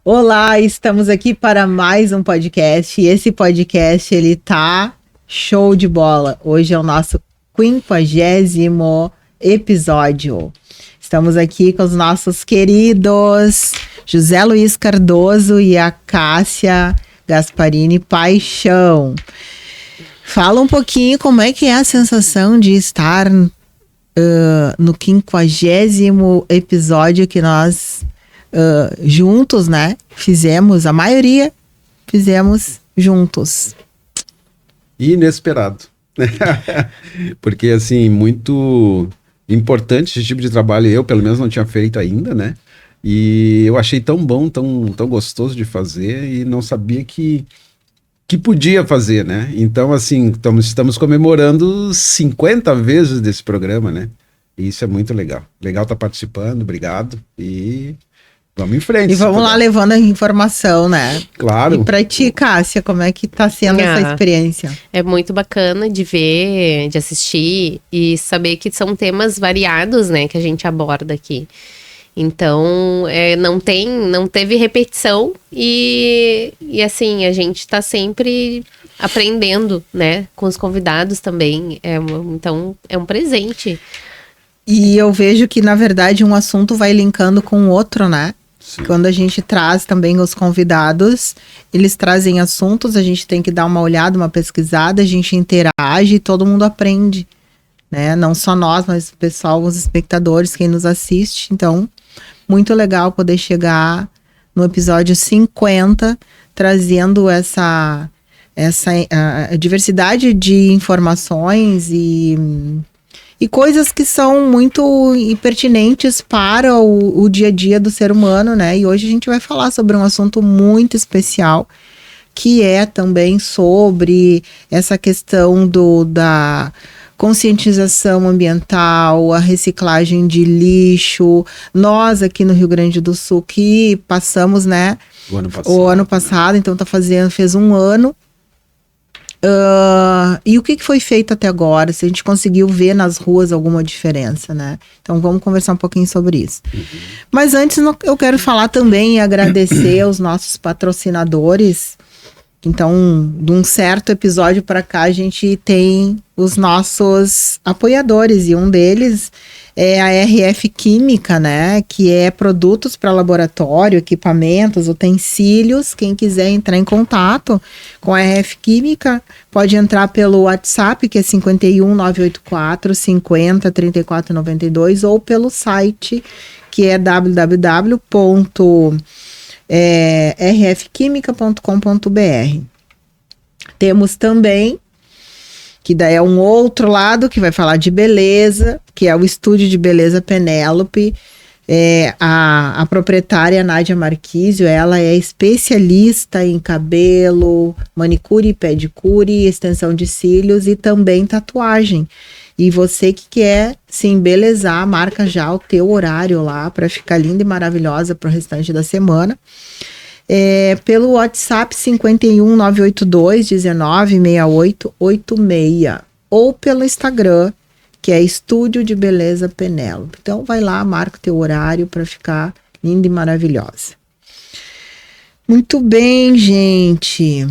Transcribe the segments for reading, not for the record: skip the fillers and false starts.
Olá, estamos aqui para mais um podcast e esse podcast ele tá show de bola. Hoje é o nosso 50º episódio. Estamos aqui com os nossos queridos José Luiz Cardoso e a Cássia Gasparini Paixão. Fala um pouquinho como é que é a sensação de estar no 50º episódio que nós juntos, né? Fizemos, a maioria fizemos juntos. Inesperado. Porque, assim, muito importante esse tipo de trabalho. Eu, pelo menos, não tinha feito ainda, né? E eu achei tão bom, tão gostoso de fazer e não sabia que podia fazer, né? Então, assim, estamos comemorando 50 vezes desse programa, né? E isso é muito legal. Legal estar participando, obrigado. E vamos em frente. E vamos lá levando a informação, né? Claro. E pra ti, Cássia, como é que tá sendo essa experiência? É muito bacana de ver, de assistir e saber que são temas variados, né, que a gente aborda aqui. Então, não teve repetição e assim, a gente tá sempre aprendendo, né, com os convidados também. Então, é um presente. E eu vejo que, na verdade, um assunto vai linkando com o outro, né? Sim. Quando a gente traz também os convidados, eles trazem assuntos, a gente tem que dar uma olhada, uma pesquisada, a gente interage e todo mundo aprende, né? Não só nós, mas o pessoal, os espectadores, quem nos assiste. Então, muito legal poder chegar no episódio 50, trazendo essa diversidade de informações e coisas que são muito pertinentes para o dia a dia do ser humano, né? E hoje a gente vai falar sobre um assunto muito especial, que é também sobre essa questão da conscientização ambiental, a reciclagem de lixo. Nós aqui no Rio Grande do Sul que passamos, né? O ano passado, então fez um ano. E o que foi feito até agora? Se a gente conseguiu ver nas ruas alguma diferença, né? Então vamos conversar um pouquinho sobre isso. Mas antes eu quero falar também e agradecer aos nossos patrocinadores. Então, de um certo episódio para cá, a gente tem os nossos apoiadores, e um deles é a RF Química, né? Que é produtos para laboratório, equipamentos, utensílios. Quem quiser entrar em contato com a RF Química, pode entrar pelo WhatsApp, que é 51 984 50 34 92, ou pelo site, que é rfquimica.com.br. Temos também, que daí é um outro lado, que vai falar de beleza, que é o Estúdio de Beleza Penélope. A proprietária Nádia Marquísio, ela é especialista em cabelo, manicure, pedicure, extensão de cílios e também tatuagem. E você que quer se embelezar, marca já o teu horário lá para ficar linda e maravilhosa para o restante da semana. Pelo WhatsApp 51 982 19 68 86, ou pelo Instagram, que é Estúdio de Beleza Penélope. Então vai lá, marca o teu horário para ficar linda e maravilhosa. Muito bem, gente.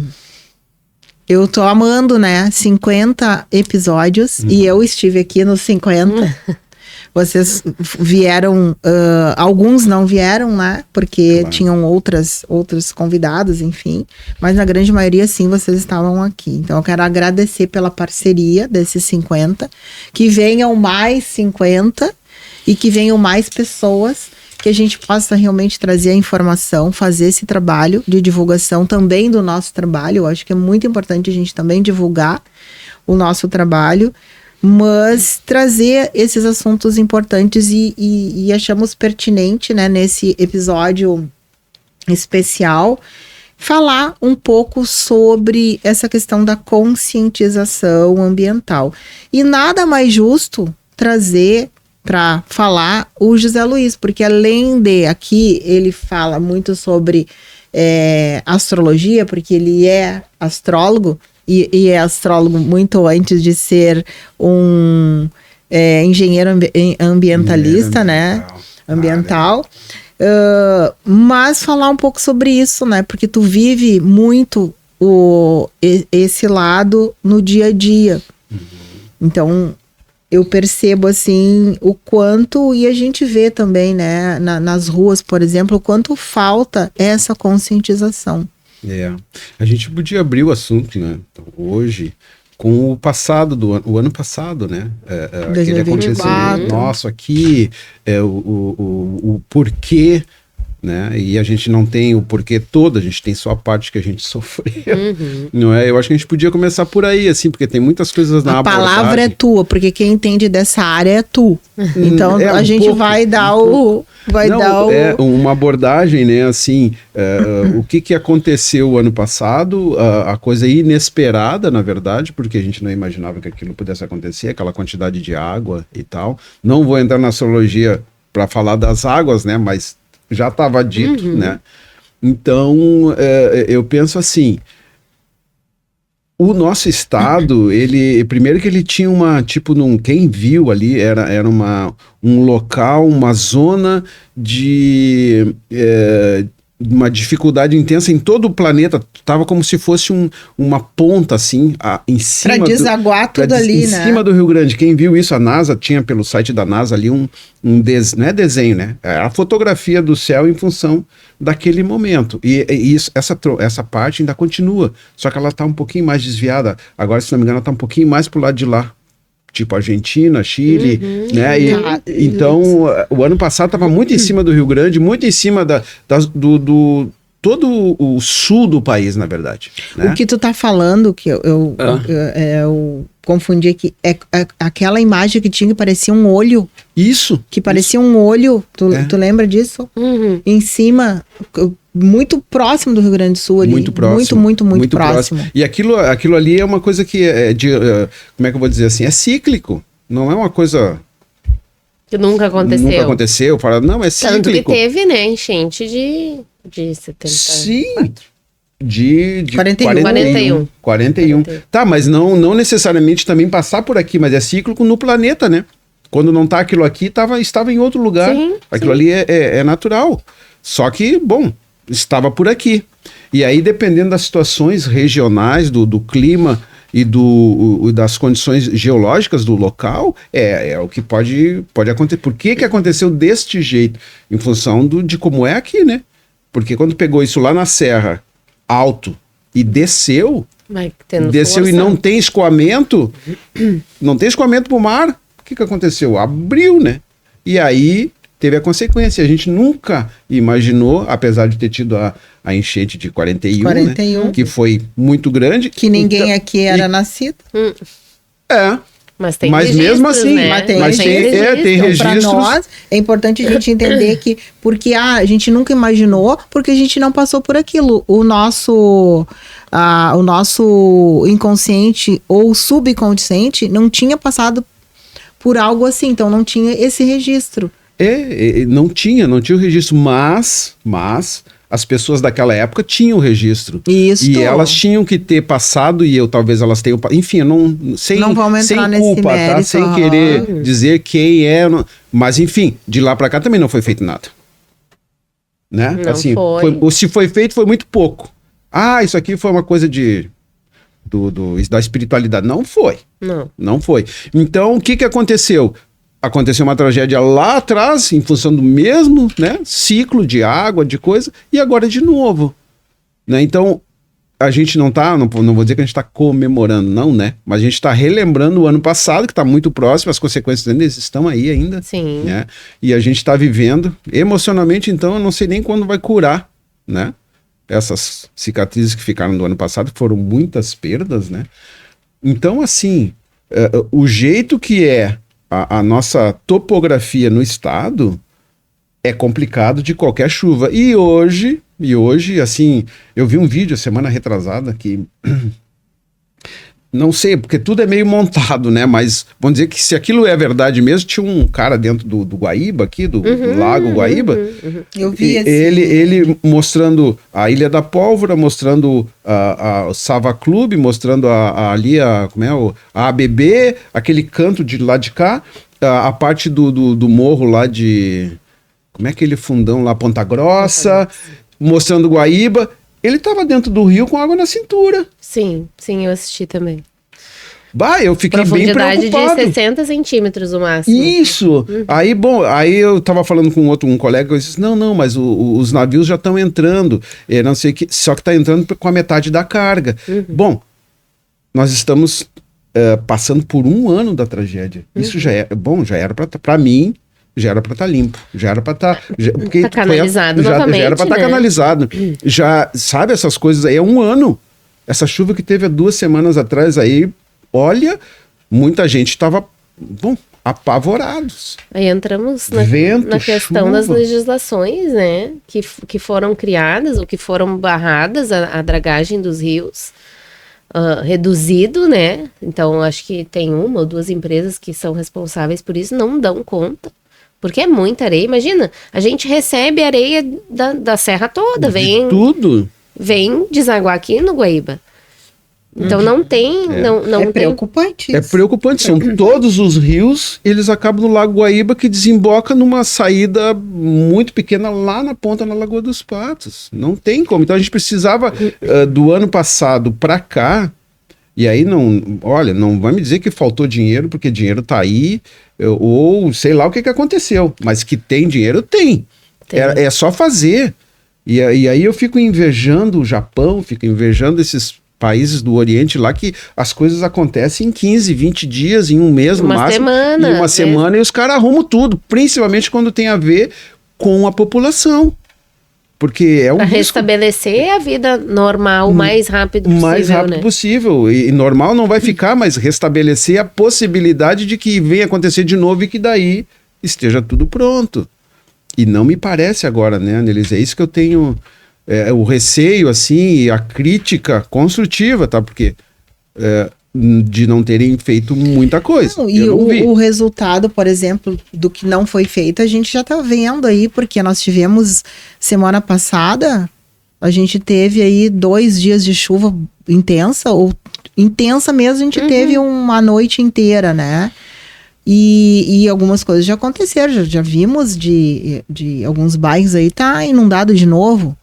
Eu tô amando, né? 50 episódios e eu estive aqui nos 50. Vocês vieram, alguns não vieram, né? Porque claro, tinham outros convidados, enfim. Mas na grande maioria, sim, vocês estavam aqui. Então eu quero agradecer pela parceria desses 50. Que venham mais 50 e que venham mais pessoas, que a gente possa realmente trazer a informação, fazer esse trabalho de divulgação também do nosso trabalho. Eu acho que é muito importante a gente também divulgar o nosso trabalho, mas trazer esses assuntos importantes e achamos pertinente, né, nesse episódio especial, falar um pouco sobre essa questão da conscientização ambiental. E nada mais justo trazer para falar o José Luiz, porque além de aqui, ele fala muito sobre astrologia, porque ele é astrólogo, e é astrólogo muito antes de ser um engenheiro ambientalista, né? Ambiental. Mas falar um pouco sobre isso, né? Porque tu vive muito esse lado no dia a dia. Então, eu percebo, assim, o quanto, e a gente vê também, né, nas ruas, por exemplo, o quanto falta essa conscientização. A gente podia abrir o assunto, né, hoje, com o passado, o ano passado, né, aquele 2024. acontecimento nosso aqui, o porquê, né, e a gente não tem o porquê todo, a gente tem só a parte que a gente sofreu, não é? Eu acho que a gente podia começar por aí, assim, porque tem muitas coisas na abordagem. A palavra é tua, porque quem entende dessa área é tu. Então, a gente vai dar uma abordagem, né, assim, o que aconteceu o ano passado, a coisa inesperada, na verdade, porque a gente não imaginava que aquilo pudesse acontecer, aquela quantidade de água e tal. Não vou entrar na astrologia para falar das águas, né, mas já estava dito, né? Então, eu penso assim, o nosso estado, primeiro que ele tinha quem viu ali, era um local, uma zona de uma dificuldade intensa em todo o planeta, tava como se fosse uma ponta, assim, em cima... Para desaguar tudo ali, né? Em cima do Rio Grande. Quem viu isso, a NASA tinha pelo site da NASA ali não é desenho, né? É a fotografia do céu em função daquele momento. E essa parte ainda continua, só que ela tá um pouquinho mais desviada. Agora, se não me engano, ela tá um pouquinho mais pro lado de lá. Tipo Argentina, Chile, né? Então, o ano passado estava muito em cima do Rio Grande, muito em cima do todo o sul do país, na verdade. Né? O que tu tá falando, que eu confundi aqui, é aquela imagem que tinha que parecia um olho. Isso. Que parecia um olho, tu lembra disso? Em cima, muito próximo do Rio Grande do Sul ali. Muito próximo. Muito próximo. E aquilo ali é uma coisa que como é que eu vou dizer assim? É cíclico. Não é uma coisa... Que nunca aconteceu. Nunca aconteceu. Não, é cíclico. Tanto que teve, né, enchente de 70... Sim. De 41. Tá, mas não necessariamente também passar por aqui, mas é cíclico no planeta, né? Quando não tá aquilo aqui, estava em outro lugar. Sim, aquilo ali é natural. Só que, bom, estava por aqui. E aí, dependendo das situações regionais, do clima e das condições geológicas do local, é o que pode acontecer. Por que aconteceu deste jeito? Em função de como é aqui, né? Porque quando pegou isso lá na serra, alto, e desceu força. E não tem escoamento, pro mar, o que aconteceu? Abriu, né? E aí teve a consequência. A gente nunca imaginou, apesar de ter tido a enchente de 41, né? Que foi muito grande. Que ninguém aqui era nascido. Mas tem registros, mesmo assim, né? tem registros. Para nós, é importante a gente entender que, porque a gente nunca imaginou, porque a gente não passou por aquilo. O nosso inconsciente ou subconsciente não tinha passado por algo assim, então não tinha esse registro. Não tinha o registro, mas as pessoas daquela época tinham o registro. Isso. E elas tinham que ter passado, e talvez elas tenham... Enfim, não vamos entrar sem culpa, nesse mérito, tá? Sem querer dizer quem é... Mas, enfim, de lá pra cá também não foi feito nada. Né? Não assim, foi. Se foi feito, foi muito pouco. Isso aqui foi uma coisa da espiritualidade. Não foi. Não foi. Então, o que aconteceu? Aconteceu uma tragédia lá atrás, em função do mesmo, né, ciclo de água, de coisa, e agora de novo. Né? Então, a gente não vou dizer que a gente está comemorando, não, né? Mas a gente está relembrando o ano passado, que está muito próximo, as consequências ainda estão aí ainda. Sim. Né? E a gente está vivendo. Emocionalmente, então, eu não sei nem quando vai curar, né? Essas cicatrizes que ficaram do ano passado, que foram muitas perdas, né? Então, assim, o jeito que a nossa topografia no estado é complicado de qualquer chuva. E hoje, assim, eu vi um vídeo semana retrasada que... Não sei, porque tudo é meio montado, né? Mas vamos dizer que se aquilo é verdade mesmo, tinha um cara dentro do Guaíba aqui, do Lago Guaíba. Eu vi ele mostrando a Ilha da Pólvora, mostrando o Sava Clube, mostrando ali a ABB, aquele canto de lá de cá, a parte do morro lá de... como é aquele fundão lá, Ponta Grossa, mostrando Guaíba. Ele estava dentro do rio com água na cintura. Sim, eu assisti também. Bah, eu fiquei bem Profundidade preocupado. de 60 centímetros o máximo. Isso! Aí, bom, aí eu tava falando com um colega, eu disse, não, mas os navios já estão entrando, não sei o que, só que tá entrando com a metade da carga. Bom, nós estamos passando por 1 ano da tragédia. Isso já é, bom, já era para mim, já era para estar limpo, já era para estar... Tá canalizado novamente, já era para estar né? canalizado. Já, sabe, essas coisas aí, é 1 ano. Essa chuva que teve há 2 semanas atrás aí, olha, muita gente estava, apavorados. Aí entramos Vento, na questão chuva. das legislações, né? Que foram criadas ou que foram barradas a dragagem dos rios. Reduzido, né? Então, acho que tem 1 ou 2 empresas que são responsáveis por isso, não dão conta. Porque é muita areia. Imagina, a gente recebe areia da serra toda, De tudo. vem desaguar aqui no Guaíba. Então não tem, não É tem. preocupante É isso. preocupante, são todos os rios, eles acabam no Lago Guaíba, que desemboca numa saída muito pequena lá na ponta, na Lagoa dos Patos. Não tem como. Então a gente precisava, do ano passado para cá, e aí não vai me dizer que faltou dinheiro, porque dinheiro tá aí, ou sei lá o que aconteceu, mas que tem dinheiro, tem. É só fazer. E aí eu fico invejando o Japão, fico invejando esses países do Oriente lá que as coisas acontecem em 15, 20 dias, em 1 mês no máximo. Semana, em uma semana, e os caras arrumam tudo, principalmente quando tem a ver com a população. Porque é um Para risco restabelecer a vida normal o mais rápido possível, mais rápido né? possível. E normal não vai ficar, mas restabelecer a possibilidade de que venha acontecer de novo e que daí esteja tudo pronto. E não me parece agora, né, Annelise? É isso que eu tenho... o receio, assim, e a crítica construtiva, tá? Porque de não terem feito muita coisa. Não, e o resultado, por exemplo, do que não foi feito, a gente já tá vendo aí, porque nós tivemos semana passada, a gente teve aí 2 dias de chuva intensa, ou intensa mesmo, a gente teve uma noite inteira, né? E algumas coisas já aconteceram, já vimos de alguns bairros aí tá inundado de novo.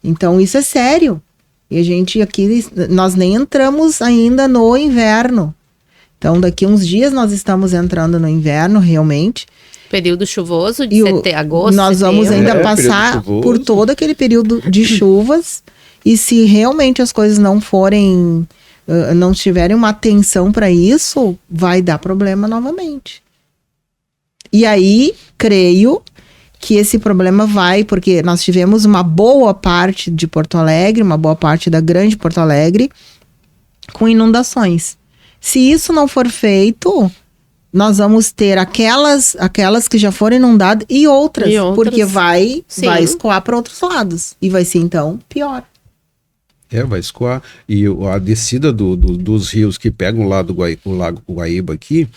Então isso é sério. E a gente aqui, nós nem entramos ainda no inverno. Então daqui uns dias nós estamos entrando no inverno realmente. Período chuvoso de agosto, nós vamos setembro. ainda passar por todo aquele período de chuvas. E se realmente as coisas não forem... não tiverem uma atenção para isso, vai dar problema novamente. E aí, creio que esse problema vai, porque nós tivemos uma boa parte de Porto Alegre, uma boa parte da grande Porto Alegre, com inundações. Se isso não for feito, nós vamos ter aquelas que já foram inundadas e outras. Porque vai escoar para outros lados. E vai ser, então, pior. Vai escoar. E a descida dos rios que pegam lá do Lago Guaíba aqui,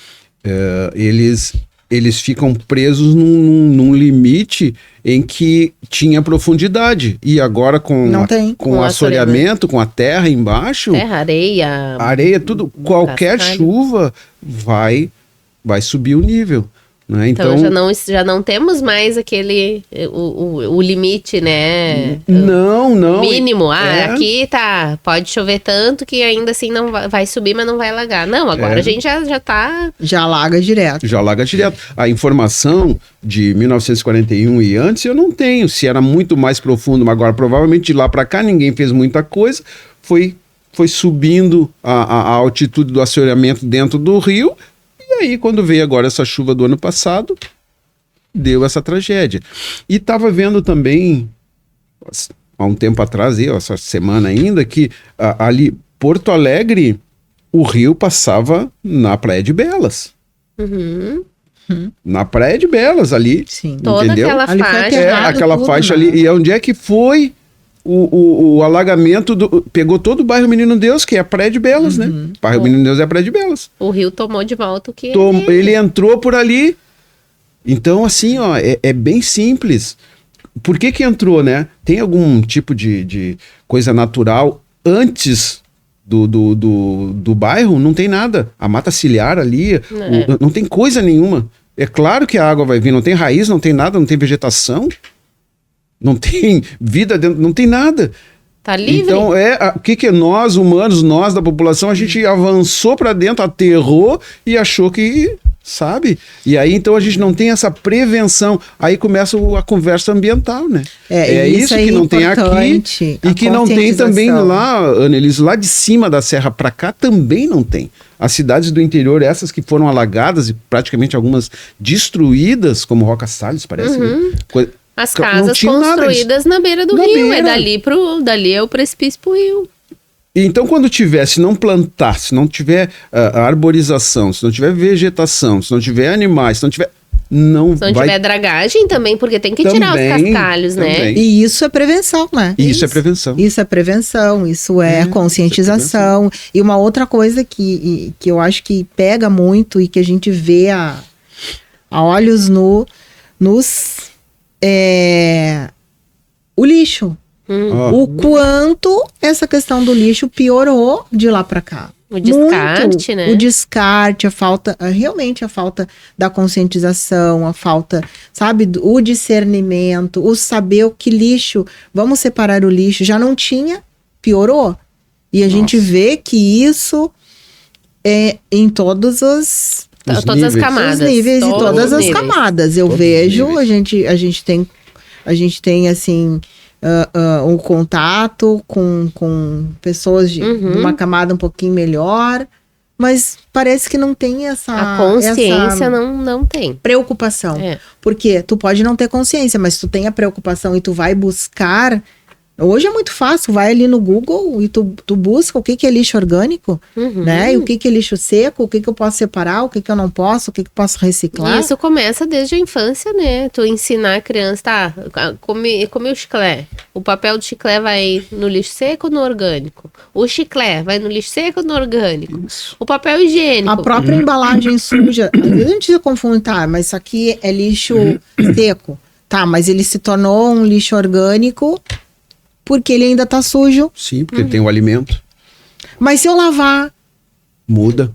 eles ficam presos num limite em que tinha profundidade. E agora com o assoreamento, com a terra embaixo... Terra, areia, tudo. Qualquer chuva vai subir o nível. Né? Então já não temos mais aquele o limite, né? Não. Mínimo. Aqui tá, pode chover tanto que ainda assim não vai subir, mas não vai alagar. Não, agora a gente já tá... Já alaga direto. A informação de 1941 e antes eu não tenho, se era muito mais profundo, mas agora provavelmente de lá para cá ninguém fez muita coisa, foi subindo a altitude do assoreamento dentro do rio. E aí, quando veio agora essa chuva do ano passado, deu essa tragédia. E estava vendo também, há um tempo atrás, essa semana ainda, que ali, Porto Alegre, o rio passava na Praia de Belas. Na Praia de Belas, ali. Sim. Toda aquela faixa. Aquela faixa ali. E onde é que foi o alagamento? Pegou todo o bairro Menino Deus, que é a Praia de Belas, né? O bairro Menino Deus é a Praia de Belas. O rio tomou de volta o que... Ele entrou por ali. Então, assim, é bem simples. Por que entrou, né? Tem algum tipo de coisa natural antes do bairro? Não tem nada. A mata ciliar ali, não tem coisa nenhuma. É claro que a água vai vir, não tem raiz, não tem nada, não tem vegetação, não tem vida dentro, não tem nada. Tá livre. Então, o que é nós, humanos, nós da população, a gente avançou para dentro, aterrou e achou que, sabe? E aí, então, a gente não tem essa prevenção. Aí começa a conversa ambiental, né? Isso que não tem aqui e que não tem também lá, Annelise, lá de cima da serra para cá também não tem. As cidades do interior, essas que foram alagadas e praticamente algumas destruídas, como Roca Salles, parece, né? As casas construídas na beira do rio. É dali é o precipício pro rio. Então, quando tiver, se não plantar, se não tiver a arborização, se não tiver vegetação, se não tiver animais, se não tiver... Se não tiver dragagem também, porque tem que tirar os cascalhos, né? E isso é prevenção, né? Isso é prevenção. Isso é prevenção, isso é conscientização. E uma outra coisa que eu acho que pega muito e que a gente vê a olhos o lixo. O quanto essa questão do lixo piorou de lá para cá. O descarte, né? O descarte, realmente a falta da conscientização, a falta, sabe, o discernimento, o saber o que lixo, vamos separar o lixo, já não tinha, piorou. E a gente vê que isso é em todas as camadas. Os níveis e todas as camadas. Eu vejo, a gente tem assim... um contato com pessoas de uma camada um pouquinho melhor, mas parece que não tem a consciência não tem preocupação, porque tu pode não ter consciência, mas tu tem a preocupação e tu vai buscar. Hoje é muito fácil, vai ali no Google e tu busca o que é lixo orgânico, né? E o que é lixo seco, o que eu posso separar, o que eu não posso, o que eu posso reciclar. E isso começa desde a infância, né? Tu ensinar a criança, come o chiclete. O papel do chiclete vai no lixo seco ou no orgânico? O chiclete vai no lixo seco ou no orgânico? Isso. O papel higiênico. A própria embalagem suja, às vezes a gente se confunde, mas isso aqui é lixo seco. Tá, mas ele se tornou um lixo orgânico porque ele ainda tá sujo. Sim, porque tem o alimento. Mas se eu lavar... Muda.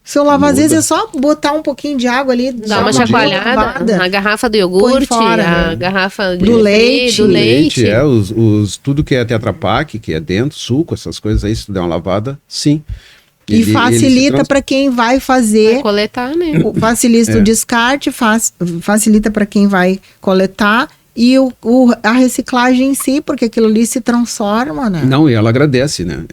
Se eu lavar, às vezes é só botar um pouquinho de água ali. Dá uma chacoalhada. A garrafa do iogurte, a garrafa do leite. Do leite. Tudo que é Tetra Pak, que é dentro, suco, essas coisas aí, se tu der uma lavada, sim. E facilita para quem vai fazer... Vai coletar, né? Facilita o descarte, facilita para quem vai coletar. E a reciclagem em si, porque aquilo ali se transforma, né? Não, e ela agradece, né?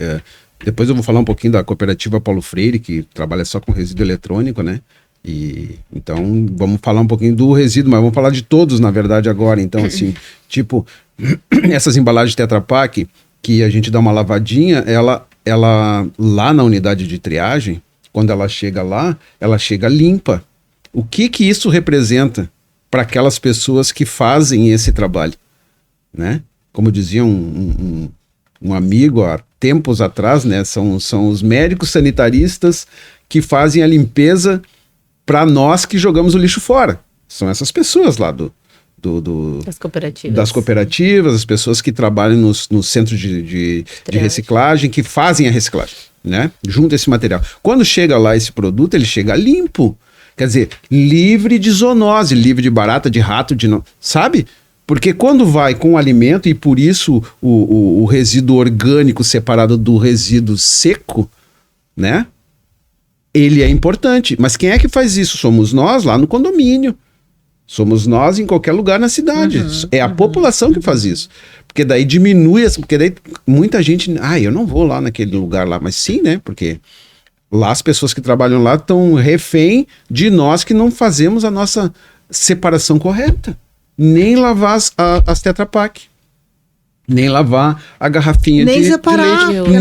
Depois eu vou falar um pouquinho da cooperativa Paulo Freire, que trabalha só com resíduo eletrônico, né? E então vamos falar um pouquinho do resíduo, mas vamos falar de todos, na verdade, agora. Então, assim, tipo, essas embalagens Tetra Pak, que a gente dá uma lavadinha, ela lá na unidade de triagem, quando ela chega lá, ela chega limpa. O que isso representa para aquelas pessoas que fazem esse trabalho, né? Como dizia um amigo há tempos atrás, né? São os médicos sanitaristas que fazem a limpeza para nós que jogamos o lixo fora. São essas pessoas lá das cooperativas, as pessoas que trabalham no centro de reciclagem, que fazem a reciclagem, né? Junto esse material. Quando chega lá esse produto, ele chega limpo. Quer dizer, livre de zoonose, livre de barata, de rato, sabe? Porque quando vai com o alimento, e por isso o resíduo orgânico separado do resíduo seco, né? Ele é importante. Mas quem é que faz isso? Somos nós lá no condomínio. Somos nós em qualquer lugar na cidade. É a população que faz isso. Porque daí diminui, porque daí muita gente... eu não vou lá naquele lugar lá. Mas sim, né? Porque... lá as pessoas que trabalham lá estão refém de nós que não fazemos a nossa separação correta. Nem lavar as Tetra Pak. Nem lavar a garrafinha de leite.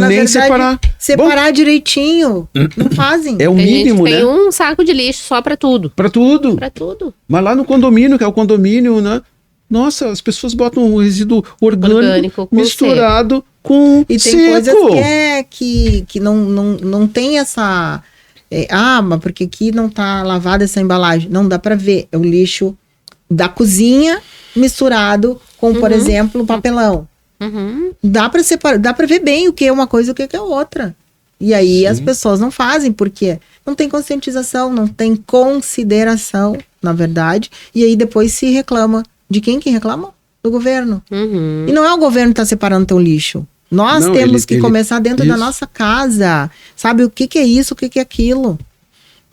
Nem separar. Separar direitinho. Não fazem. É o mínimo, né? Tem um saco de lixo só para tudo. Para tudo. Para tudo. Mas lá no condomínio, que é o condomínio, né? Nossa, as pessoas botam um resíduo orgânico misturado com e seco. Tem coisas que não tem essa... mas porque aqui não tá lavada essa embalagem. Não dá para ver. É o lixo da cozinha misturado com, por exemplo, papelão. Dá para separar, dá para ver bem o que é uma coisa e o que é outra. E aí Sim. as pessoas não fazem, porque não tem conscientização, não tem consideração, na verdade. E aí depois se reclama. De quem que reclama? Do governo. Uhum. E não é o governo que está separando teu lixo. Nós Não, temos que ele- começar dentro da isso. nossa casa. Sabe o que que é isso, o que que é aquilo?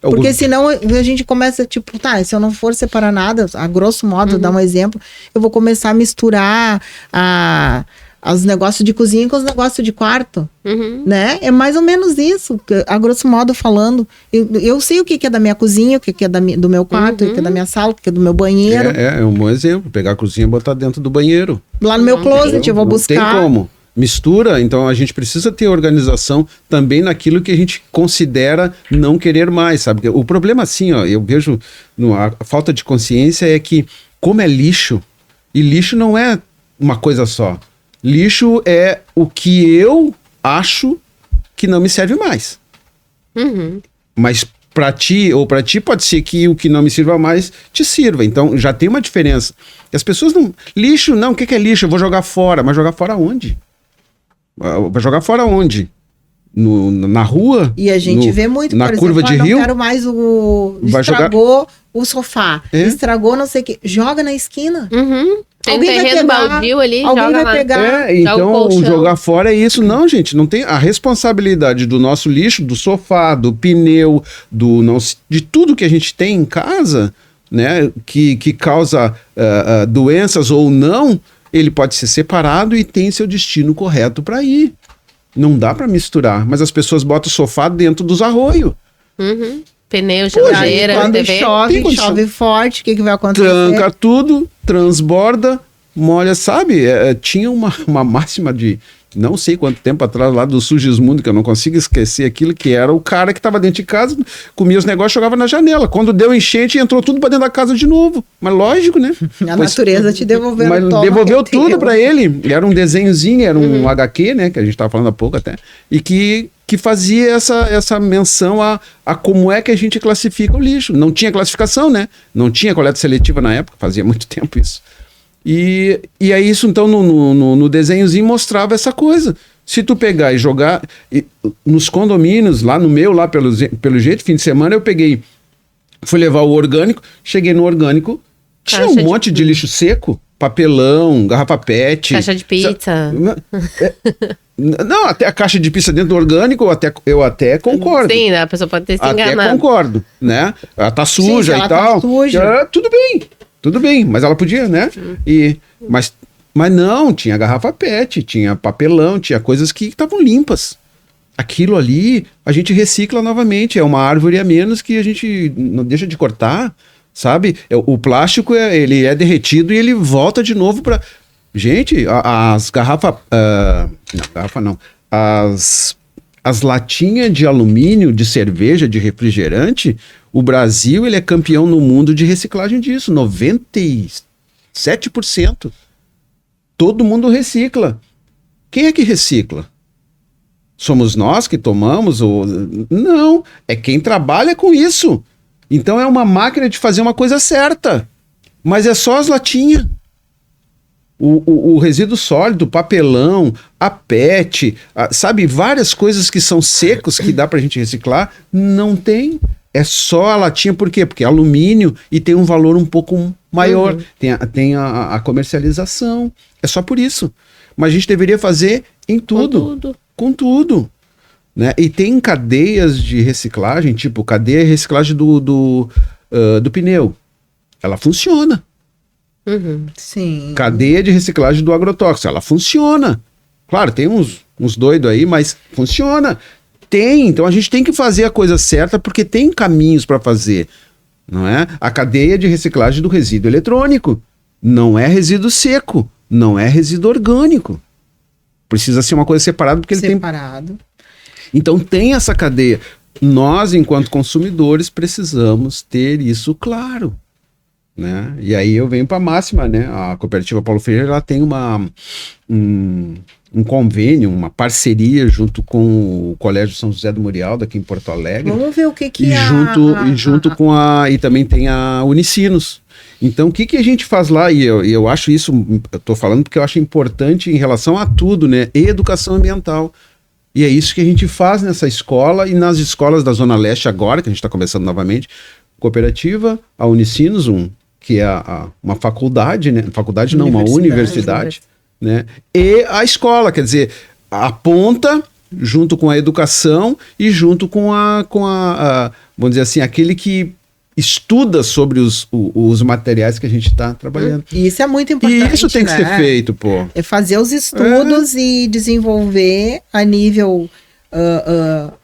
Porque senão a gente começa, tipo, tá, se eu não for separar nada, a grosso modo, dar um exemplo, eu vou começar a misturar os negócios de cozinha com os negócios de quarto, Uhum. né? É mais ou menos isso, a grosso modo falando. Eu sei o que que é da minha cozinha, o que que é do meu quarto, o que é da minha sala, o que é do meu banheiro. É um bom exemplo. Pegar a cozinha e botar dentro do banheiro. Lá no meu Não closet, eu vou Não buscar. tem como. Mistura, então a gente precisa ter organização também naquilo que a gente considera não querer mais, sabe? O problema, assim, ó, eu vejo a falta de consciência é que, como é lixo, e lixo não é uma coisa só. Lixo é o que eu acho que não me serve mais. Uhum. Mas para ti pode ser que o que não me sirva mais te sirva. Então já tem uma diferença. E as pessoas não. Lixo, não, o que é lixo? Eu vou jogar fora. Mas jogar fora onde? Vai jogar fora onde? Na rua? E a gente vê muito, na por curva exemplo, de não rio? quero mais Vai estragou o sofá, É? estragou não sei o que, joga na esquina. Uhum. Tem Alguém vai terreno pegar, baldio ali, alguém joga vai lá. pegar. É, Joga o então colchão. jogar fora é isso. Não, gente, não tem a responsabilidade do nosso lixo, do sofá, do pneu, de tudo que a gente tem em casa, né, que causa doenças ou não, ele pode ser separado e tem seu destino correto para ir. Não dá para misturar, mas as pessoas botam o sofá dentro dos arroios. Uhum. Pneu, Aí, geladeira, quando TV. chove, Tem condição. chove forte, o que vai acontecer? Tranca tudo, transborda, molha, sabe? Tinha uma máxima de não sei quanto tempo atrás, lá do Sugismundo, que eu não consigo esquecer aquilo, que era o cara que estava dentro de casa, comia os negócios, jogava na janela. Quando deu enchente, entrou tudo para dentro da casa de novo. Mas lógico, né? A natureza te devolveu. Mas devolveu tudo para ele. Era um desenhozinho, era um HQ, né? Que a gente estava falando há pouco até. E que fazia essa menção a como é que a gente classifica o lixo. Não tinha classificação, né? Não tinha coleta seletiva na época, fazia muito tempo isso. E aí isso, então, no desenhozinho mostrava essa coisa. Se tu pegar e jogar nos condomínios, lá no meu, lá pelo jeito, fim de semana, eu peguei, fui levar o orgânico, cheguei no orgânico, tinha um monte de lixo seco, papelão, garrafa PET. Caixa de pizza. Não, até a caixa de pizza dentro do orgânico, eu até concordo. Sim, a pessoa pode ter se Até enganado. concordo, né? Ela tá suja ela e tá tal. suja. Tudo bem, mas ela podia, né? Mas não, tinha garrafa PET, tinha papelão, tinha coisas que estavam limpas. Aquilo ali, a gente recicla novamente, é uma árvore a menos que a gente não deixa de cortar, sabe? O plástico, ele é derretido e ele volta de novo para... Gente, as garrafas... não, garrafa não. As latinhas de alumínio, de cerveja, de refrigerante, o Brasil ele é campeão no mundo de reciclagem disso, 97%. Todo mundo recicla. Quem é que recicla? Somos nós que tomamos? Não, é quem trabalha com isso. Então é uma máquina de fazer uma coisa certa, mas é só as latinhas. O resíduo sólido, papelão, a PET, sabe, várias coisas que são secos que dá pra gente reciclar, não tem. É só a latinha, por quê? Porque é alumínio e tem um valor um pouco maior. Tem a comercialização. É só por isso. Mas a gente deveria fazer em tudo. Com tudo. Né? E tem cadeias de reciclagem, tipo cadeia de reciclagem do pneu. Ela funciona. Sim. Cadeia de reciclagem do agrotóxico, ela funciona. Claro, tem uns doidos aí, mas funciona. Então a gente tem que fazer a coisa certa porque tem caminhos para fazer, não é? A cadeia de reciclagem do resíduo eletrônico não é resíduo seco, não é resíduo orgânico. Precisa ser uma coisa separada porque ele tem... Então tem essa cadeia. Nós, enquanto consumidores, precisamos ter isso claro. Né? E aí eu venho para a máxima, né? A cooperativa Paulo Freire, ela tem um convênio, uma parceria junto com o Colégio São José do Murialdo aqui em Porto Alegre. Vamos ver o que e também tem a Unicinos. Então o que a gente faz lá, e eu acho isso, eu tô falando porque eu acho importante em relação a tudo, né? Educação ambiental. E é isso que a gente faz nessa escola e nas escolas da Zona Leste agora, que a gente está começando novamente, cooperativa, a Unicinos, que é uma faculdade, né? Faculdade não, uma universidade, né? E a escola, quer dizer, a ponta junto com a educação e junto com vamos dizer assim, aquele que estuda sobre os materiais que a gente está trabalhando. E isso é muito importante. E isso tem que ser feito, pô. É fazer os estudos e desenvolver a nível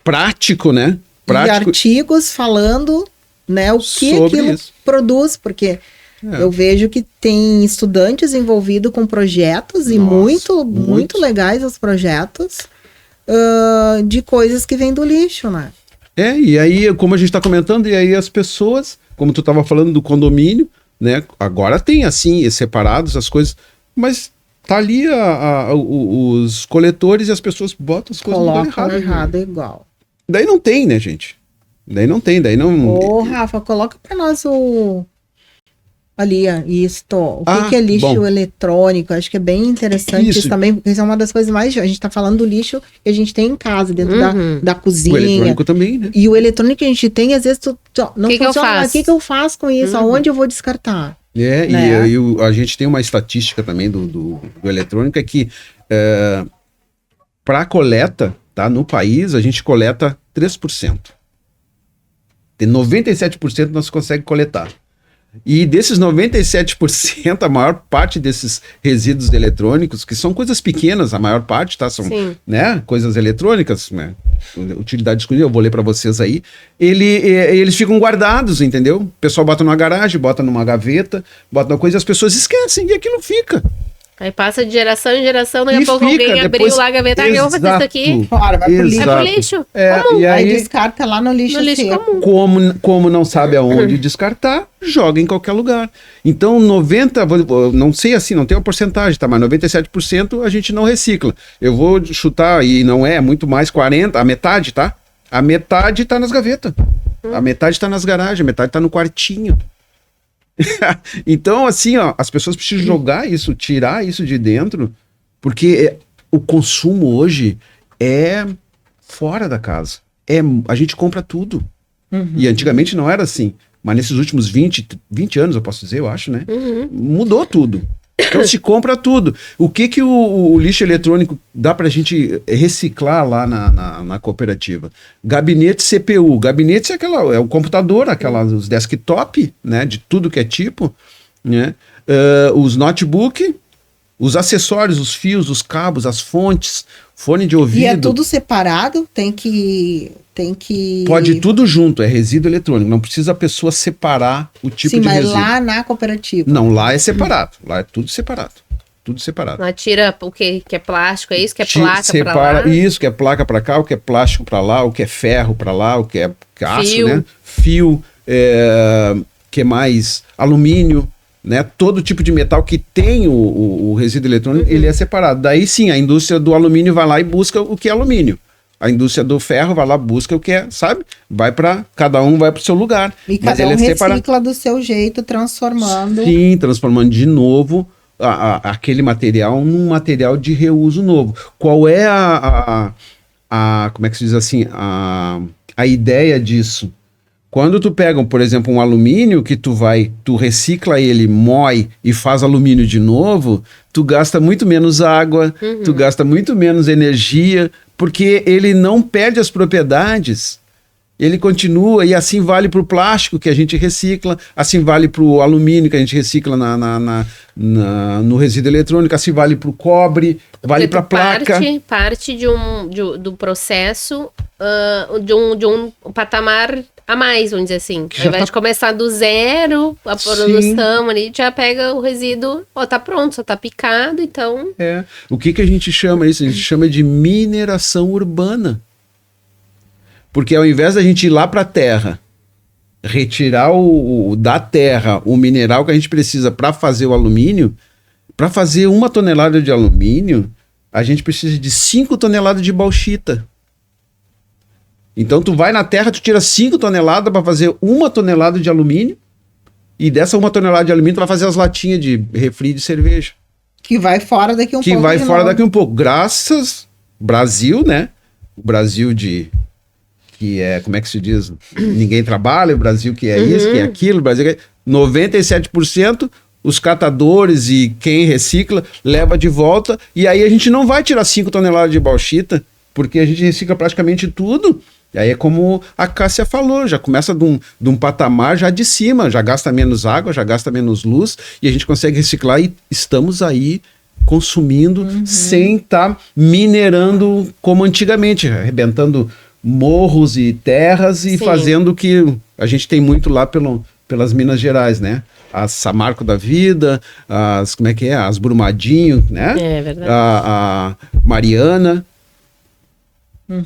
prático, né? E artigos falando, né, o que aquilo produz, porque eu vejo que tem estudantes envolvidos com projetos e muito legais os projetos de coisas que vêm do lixo, né? E aí, como a gente está comentando, e aí as pessoas, como tu estava falando do condomínio, né? Agora tem assim, separados as coisas, mas tá ali os coletores e as pessoas botam as coisas colocam errado igual. Daí não tem, né, gente? Daí não. Ô, Rafa, coloca para nós ali, o que é lixo eletrônico? Acho que é bem interessante isso também, porque isso é uma das coisas mais... A gente tá falando do lixo que a gente tem em casa, dentro da cozinha. O eletrônico também, né? E o eletrônico que a gente tem, às vezes, não funciona. O que eu faço com isso? Aonde eu vou descartar? Né? E a gente tem uma estatística também do eletrônico, é que para coleta, tá, no país, a gente coleta 3%. Tem 97% nós consegue coletar. E desses 97%, a maior parte desses resíduos eletrônicos, que são coisas pequenas, a maior parte, tá? São, né, coisas eletrônicas, né? Utilidade exclusiva, eu vou ler para vocês aí. Eles ficam guardados, entendeu? O pessoal bota numa garagem, bota numa gaveta, bota numa coisa e as pessoas esquecem e aquilo fica. Aí passa de geração em geração, daqui a pouco alguém abriu lá a gaveta, eu vou fazer isso aqui. Claro, vai pro lixo. É pro lixo. E aí descarta lá no lixo comum. Como não sabe aonde descartar, joga em qualquer lugar. Então, não sei assim, não tem uma porcentagem, tá? Mas 97% a gente não recicla. Eu vou chutar, e não é muito mais 40%, a metade, tá? A metade tá nas gavetas. A metade tá nas garagens, a metade tá no quartinho. Então, assim, as pessoas precisam jogar isso, tirar isso de dentro, porque o consumo hoje é fora da casa. A gente compra tudo. E antigamente não era assim. Mas nesses últimos 20 anos, eu posso dizer, eu acho, né? Mudou tudo. Então se compra tudo. O que o lixo eletrônico dá pra gente reciclar lá na cooperativa? Gabinete CPU. Gabinete é o computador, os desktop, né? De tudo que é tipo, né? Os notebook, os acessórios, os fios, os cabos, as fontes, fone de ouvido. E é tudo separado? Tem que... Pode tudo junto, é resíduo eletrônico. Não precisa a pessoa separar o tipo de resíduo. Sim, mas lá na cooperativa. Não, lá é separado. Lá é tudo separado. Tudo separado. Lá tira o que é plástico, é isso? Que é placa para lá? Isso, que é placa para cá, o que é plástico para lá, o que é ferro para lá, o que é aço, né? Fio, que mais? Alumínio, né? Todo tipo de metal que tem o resíduo eletrônico, ele é separado. Daí sim, a indústria do alumínio vai lá e busca o que é alumínio. A indústria do ferro vai lá, busca o que é, sabe? Cada um vai para o seu lugar. E cada um recicla do seu jeito, transformando. Sim, transformando de novo aquele material num material de reuso novo. Qual é como é que se diz assim, a ideia disso? Quando tu pega, por exemplo, um alumínio que tu recicla ele, moe e faz alumínio de novo, tu gasta muito menos água, tu gasta muito menos energia, porque ele não perde as propriedades, ele continua, e assim vale para o plástico que a gente recicla, assim vale para o alumínio que a gente recicla no resíduo eletrônico, assim vale para o cobre, vale para a placa. Parte do processo de um patamar a mais, vamos dizer assim. Ao invés de começar do zero, a produção ali, já pega o resíduo, tá pronto, só tá picado, então... O que a gente chama isso? A gente chama de mineração urbana. Porque ao invés da gente ir lá para a terra, retirar da terra o mineral que a gente precisa para fazer o alumínio, para fazer 1 tonelada de alumínio, a gente precisa de 5 toneladas de bauxita. Então tu vai na terra, tu tira 5 toneladas para fazer 1 tonelada de alumínio, e dessa 1 tonelada de alumínio tu vai fazer as latinhas de refri de cerveja. Que vai fora daqui um pouco. Que vai fora daqui um pouco. Graças Brasil, né? o Brasil que é, como é que se diz? Ninguém trabalha, o Brasil que é isso, que é aquilo, o Brasil que é... 97% os catadores e quem recicla leva de volta, e aí a gente não vai tirar 5 toneladas de bauxita, porque a gente recicla praticamente tudo. E aí é como a Cássia falou, já começa de um patamar já de cima, já gasta menos água, já gasta menos luz, e a gente consegue reciclar e estamos aí consumindo sem estar minerando como antigamente, arrebentando morros e terras e fazendo o que a gente tem muito lá pelas Minas Gerais, né? As Samarco da vida, como é que é? As Brumadinho, né? É verdade. A Mariana.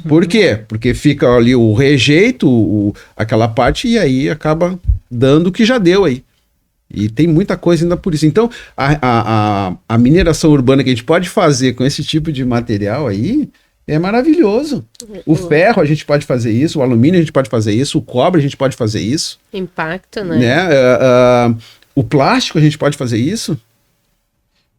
Por quê? Porque fica ali o rejeito, aquela parte, e aí acaba dando o que já deu aí. E tem muita coisa ainda por isso. Então, a mineração urbana que a gente pode fazer com esse tipo de material aí é maravilhoso. O ferro a gente pode fazer isso, o alumínio a gente pode fazer isso, o cobre a gente pode fazer isso. Impacto, né? O plástico a gente pode fazer isso.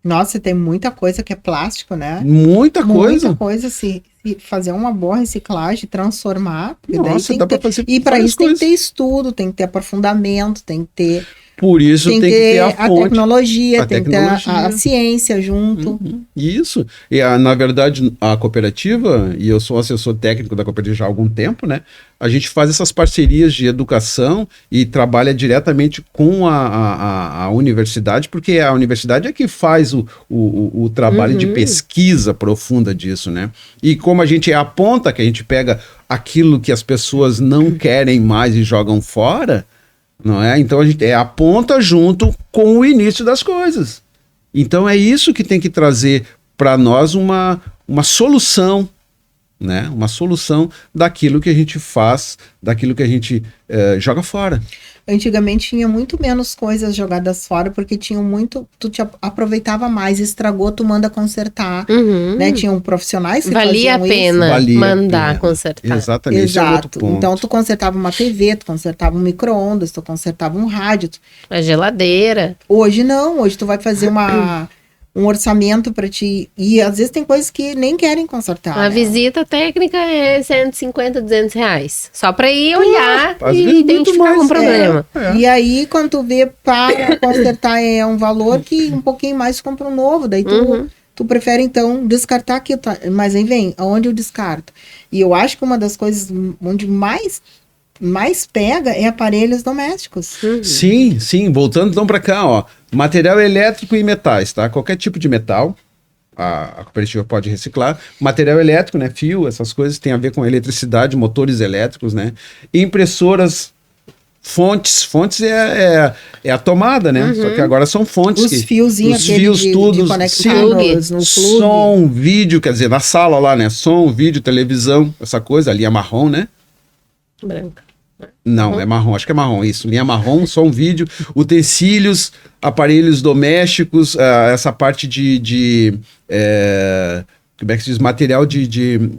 Nossa, tem muita coisa que é plástico, né? Muita coisa. Muita coisa, se fazer uma boa reciclagem, transformar. Nossa, dá para fazer. E para isso tem que ter estudo, tem que ter aprofundamento, tem que ter. Por isso tem que ter a fonte. Tecnologia, tem que ter a ciência junto. Isso. E na verdade, a cooperativa, e eu sou assessor técnico da cooperativa já há algum tempo, né? A gente faz essas parcerias de educação e trabalha diretamente com a universidade, porque a universidade é que faz o trabalho de pesquisa profunda disso, né? E como a gente é a ponta, que a gente pega aquilo que as pessoas não querem mais e jogam fora, não é? Então a gente é a ponta junto com o início das coisas. Então é isso que tem que trazer para nós uma solução, né? Uma solução daquilo que a gente faz, daquilo que a gente joga fora. Antigamente tinha muito menos coisas jogadas fora, porque tinham muito, tu te aproveitava mais, estragou, tu manda consertar, né? Tinham profissionais que valia a pena mandar consertar. Exatamente. Exato. Então tu consertava uma TV, tu consertava um micro-ondas, tu consertava um rádio. A geladeira. Hoje não, hoje tu vai fazer um orçamento para ti, e às vezes tem coisas que nem querem consertar. A visita técnica é 150, 200 reais. Só para ir olhar e identificar um problema. E aí, quando tu vê para consertar é um valor que um pouquinho mais compra um novo, daí tu prefere então descartar aquilo, mas aí vem, aonde eu descarto? E eu acho que uma das coisas onde mais pega é aparelhos domésticos. Sim, voltando então para cá, ó, material elétrico e metais, tá? Qualquer tipo de metal, a cooperativa pode reciclar. Material elétrico, né, fio, essas coisas tem a ver com eletricidade, motores elétricos, né? Impressoras, fontes é a tomada, né? Só que agora são fontes. Os fiozinhos, os fios tudo, no plug. Som, vídeo, quer dizer, na sala lá, né? Som, vídeo, televisão, essa coisa, a linha marrom, né? Branca. Não, é marrom, acho que é marrom, isso. Linha marrom, som, vídeo, utensílios, aparelhos domésticos, essa parte como é que se diz? Material de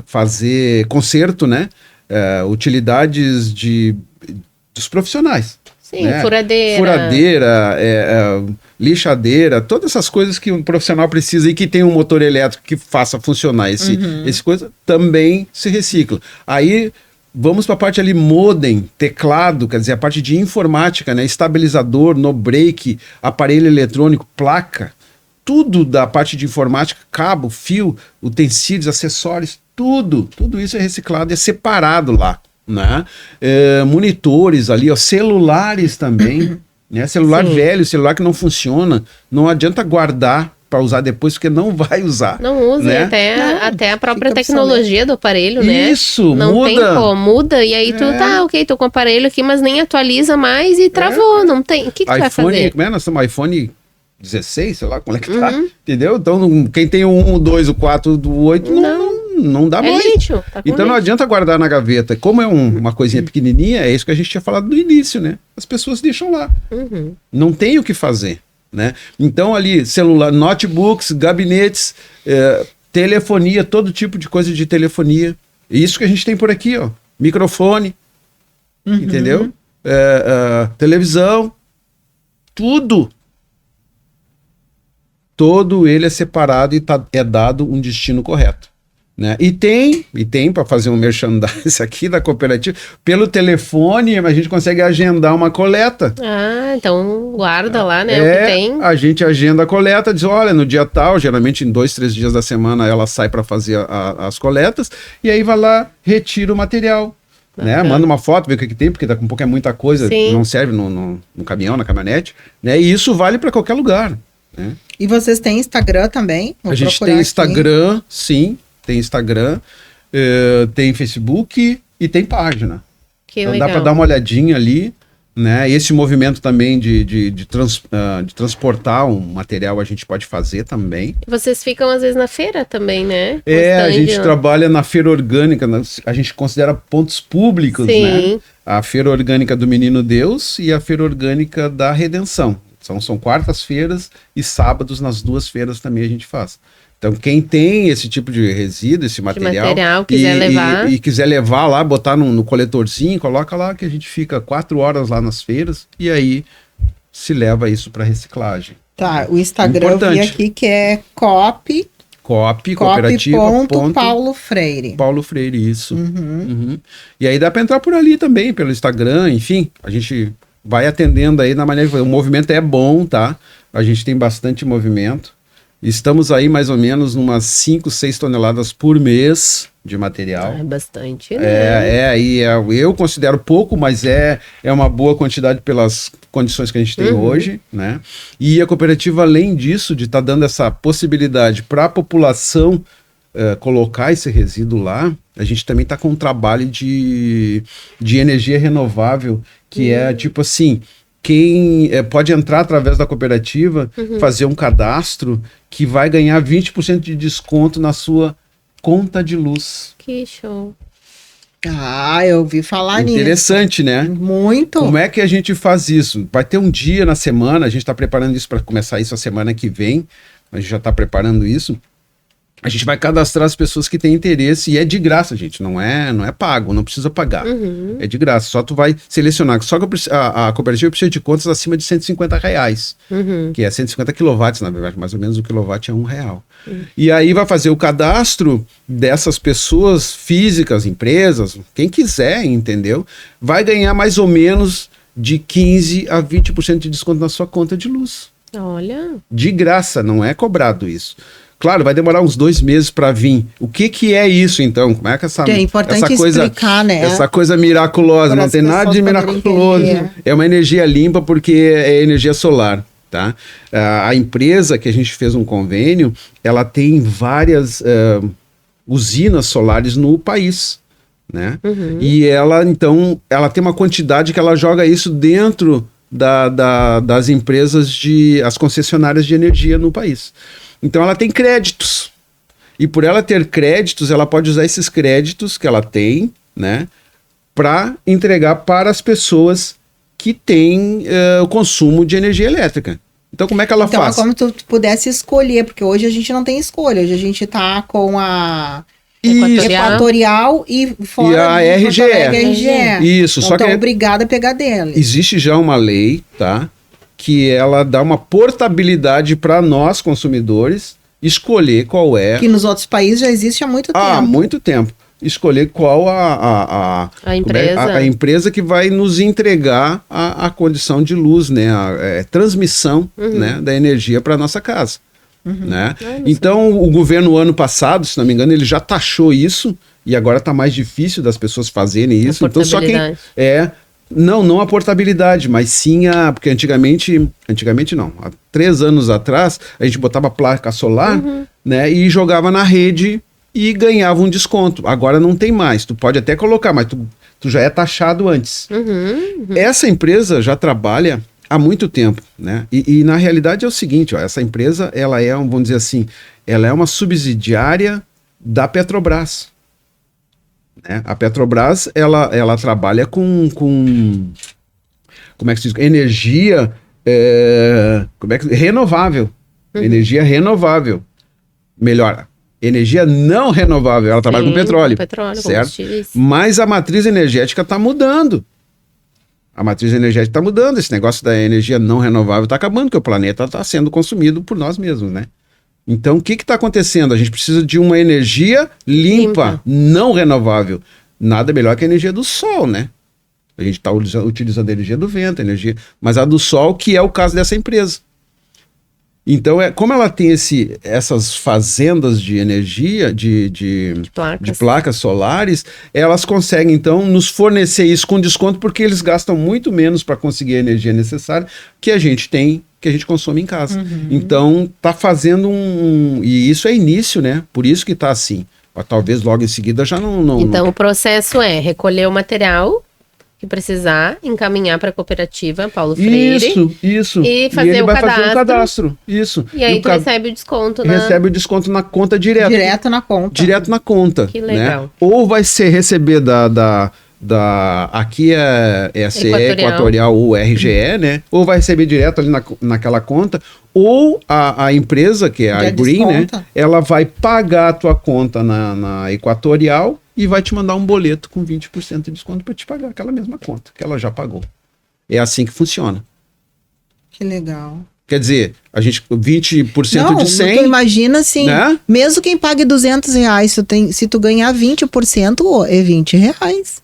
fazer conserto, né? Utilidades dos profissionais. Sim, né? Furadeira, lixadeira, todas essas coisas que um profissional precisa e que tem um motor elétrico que faça funcionar esse coisa, também se recicla. Aí vamos para a parte ali modem, teclado, quer dizer, a parte de informática, né? Estabilizador, no break, aparelho eletrônico, placa, tudo da parte de informática, cabo, fio, utensílios, acessórios, tudo isso é reciclado, é separado lá, né? Monitores ali, ó, celulares também, né? Celular velho, celular que não funciona, não adianta guardar para usar depois, porque não vai usar. Não usa, né? Até a própria tecnologia do aparelho, né? Isso, não muda. Tem como, muda, e aí tu ok, tô com o aparelho aqui, mas nem atualiza mais e travou, não tem. O que tu vai fazer? Como é? Nós estamos iPhone 16, sei lá como é que tá, entendeu? Então, quem tem o 1, o 2, o 4, o 8, não dá mais. Lixo, tá então não adianta guardar na gaveta. Como é uma coisinha pequenininha, é isso que a gente tinha falado no início, né? As pessoas deixam lá. Não tem o que fazer. Né? Então ali, celular, notebooks, gabinetes, telefonia, todo tipo de coisa de telefonia. Isso que a gente tem por aqui, ó. Microfone, entendeu? Televisão, tudo. Todo ele é separado e é dado um destino correto. né? E tem para fazer um merchandising aqui da cooperativa. Pelo telefone, a gente consegue agendar uma coleta. Ah, então guarda lá, né? O que tem. A gente agenda a coleta, diz, olha, no dia tal, geralmente em 2, 3 dias da semana ela sai para fazer as coletas, e aí vai lá, retira o material. Né? Manda uma foto, vê o que tem, porque daqui a pouco é muita coisa, Sim. não serve no caminhão, na caminhonete, né? E isso vale para qualquer lugar. Né? E vocês têm Instagram também? Vou A gente procurar tem aqui. Instagram, sim, tem Instagram, tem Facebook e tem página. Que Então legal. dá para dar uma olhadinha ali, né? Esse movimento também de transportar um material a gente pode fazer também. Vocês ficam às vezes na feira também, né? A Stand, gente ó. trabalha na feira orgânica, a gente considera pontos públicos, Sim. né? A feira orgânica do Menino Deus e a feira orgânica da Redenção. São quartas-feiras e sábados nas 2 feiras também a gente faz. Então, quem tem esse tipo de resíduo, esse material, quiser levar. E quiser levar lá, botar no coletorzinho, coloca lá que a gente fica 4 horas lá nas feiras e aí se leva isso para reciclagem. Tá, o Instagram eu vi Importante. aqui que é cooperativa. Paulo Freire. Paulo Freire, isso. Uhum. E aí dá para entrar por ali também, pelo Instagram, enfim, a gente vai atendendo aí na maneira que o movimento é bom, tá? A gente tem bastante movimento. Estamos aí mais ou menos umas 5, 6 toneladas por mês de material. É bastante, né? Eu considero pouco, mas é uma boa quantidade pelas condições que a gente tem hoje, né? E a cooperativa, além disso, de estar dando essa possibilidade para a população colocar esse resíduo lá, a gente também está com um trabalho de energia renovável, que é tipo assim, quem pode entrar através da cooperativa, fazer um cadastro que vai ganhar 20% de desconto na sua conta de luz. Que show. Ah, eu ouvi falar nisso. Interessante, né? Muito. Como é que a gente faz isso? Vai ter um dia na semana, a gente está preparando isso para começar isso a semana que vem, a gente já está preparando isso. A gente vai cadastrar as pessoas que têm interesse e é de graça, gente, não é pago, não precisa pagar. É de graça, só tu vai selecionar. Só que a cooperativa precisa de contas acima de R$150, que é 150 quilowatts, na verdade, mais ou menos o quilowatt é R$1. E aí vai fazer o cadastro dessas pessoas físicas, empresas, quem quiser, entendeu? Vai ganhar mais ou menos de 15% a 20% de desconto na sua conta de luz. Olha. De graça, não é cobrado isso. Claro, vai demorar uns 2 meses para vir. O que é isso, então? Como é que Que é importante explicar, né? Essa coisa miraculosa, Para não as tem nada de pessoas poderem miraculoso. entender. É uma energia limpa porque é energia solar, tá? A empresa que a gente fez um convênio, ela tem várias usinas solares no país, né? E ela, então, ela tem uma quantidade que ela joga isso dentro das empresas, as concessionárias de energia no país. Então ela tem créditos. E por ela ter créditos, ela pode usar esses créditos que ela tem, né, para entregar para as pessoas que têm o consumo de energia elétrica. Então como é que ela Então faz? é como se tu pudesse escolher, porque hoje a gente não tem escolha. Hoje a gente tá com a Equatorial e fora E a de Porto RGE. Alegre, RGE. Isso, Então, só que obrigada a pegar dele. existe já uma lei, tá? Que ela dá uma portabilidade para nós, consumidores, escolher qual é... Que nos outros países já existe há muito tempo. Há muito tempo. Escolher qual a empresa. A empresa que vai nos entregar a condição de luz, né? A transmissão, né, da energia para nossa casa. Né? Então, o governo, ano passado, se não me engano, ele já taxou isso e agora está mais difícil das pessoas fazerem isso. Então, só quem... Não a portabilidade, mas sim porque antigamente não, há 3 anos atrás, a gente botava placa solar, né, e jogava na rede e ganhava um desconto. Agora não tem mais, tu pode até colocar, mas tu já é taxado antes. Essa empresa já trabalha há muito tempo, né, e na realidade é o seguinte, ó, essa empresa, ela é, vamos dizer assim, ela é uma subsidiária da Petrobras. A Petrobras, ela trabalha com como é que se diz? Energia renovável. Energia renovável. Melhor, energia não renovável. Ela trabalha com petróleo. Certo? Mas a matriz energética está mudando. A matriz energética está mudando. Esse negócio da energia não renovável está acabando, porque o planeta está sendo consumido por nós mesmos, né? Então, o que está acontecendo? A gente precisa de uma energia limpa, não renovável. Nada melhor que a energia do sol, né? A gente está utilizando a energia do vento, mas a do sol, que é o caso dessa empresa. Então, como ela tem essas fazendas de energia, de placas solares, elas conseguem, então, nos fornecer isso com desconto, porque eles gastam muito menos para conseguir a energia necessária que a gente tem, que a gente consome em casa. Então, tá fazendo e isso é início, né? Por isso que tá assim. Talvez logo em seguida já não... Então, o processo é recolher o material que precisar, encaminhar para a cooperativa Paulo Freire. Isso. E fazer ele vai cadastro. fazer o cadastro. Isso. E aí tu recebe o desconto Recebe o desconto na conta direto. Direto na conta. Direto na conta. Que legal. Né? Ou vai receber aqui é CE Equatorial ou RGE, né? Ou vai receber direto ali naquela conta, ou a empresa, que é a Green, né? Ela vai pagar a tua conta na Equatorial e vai te mandar um boleto com 20% de desconto para te pagar aquela mesma conta que ela já pagou. É assim que funciona. Que legal. Quer dizer, a gente 20% de 100... Tu imagina assim, né? Mesmo quem pague R$200, se tu ganhar 20%, é R$20.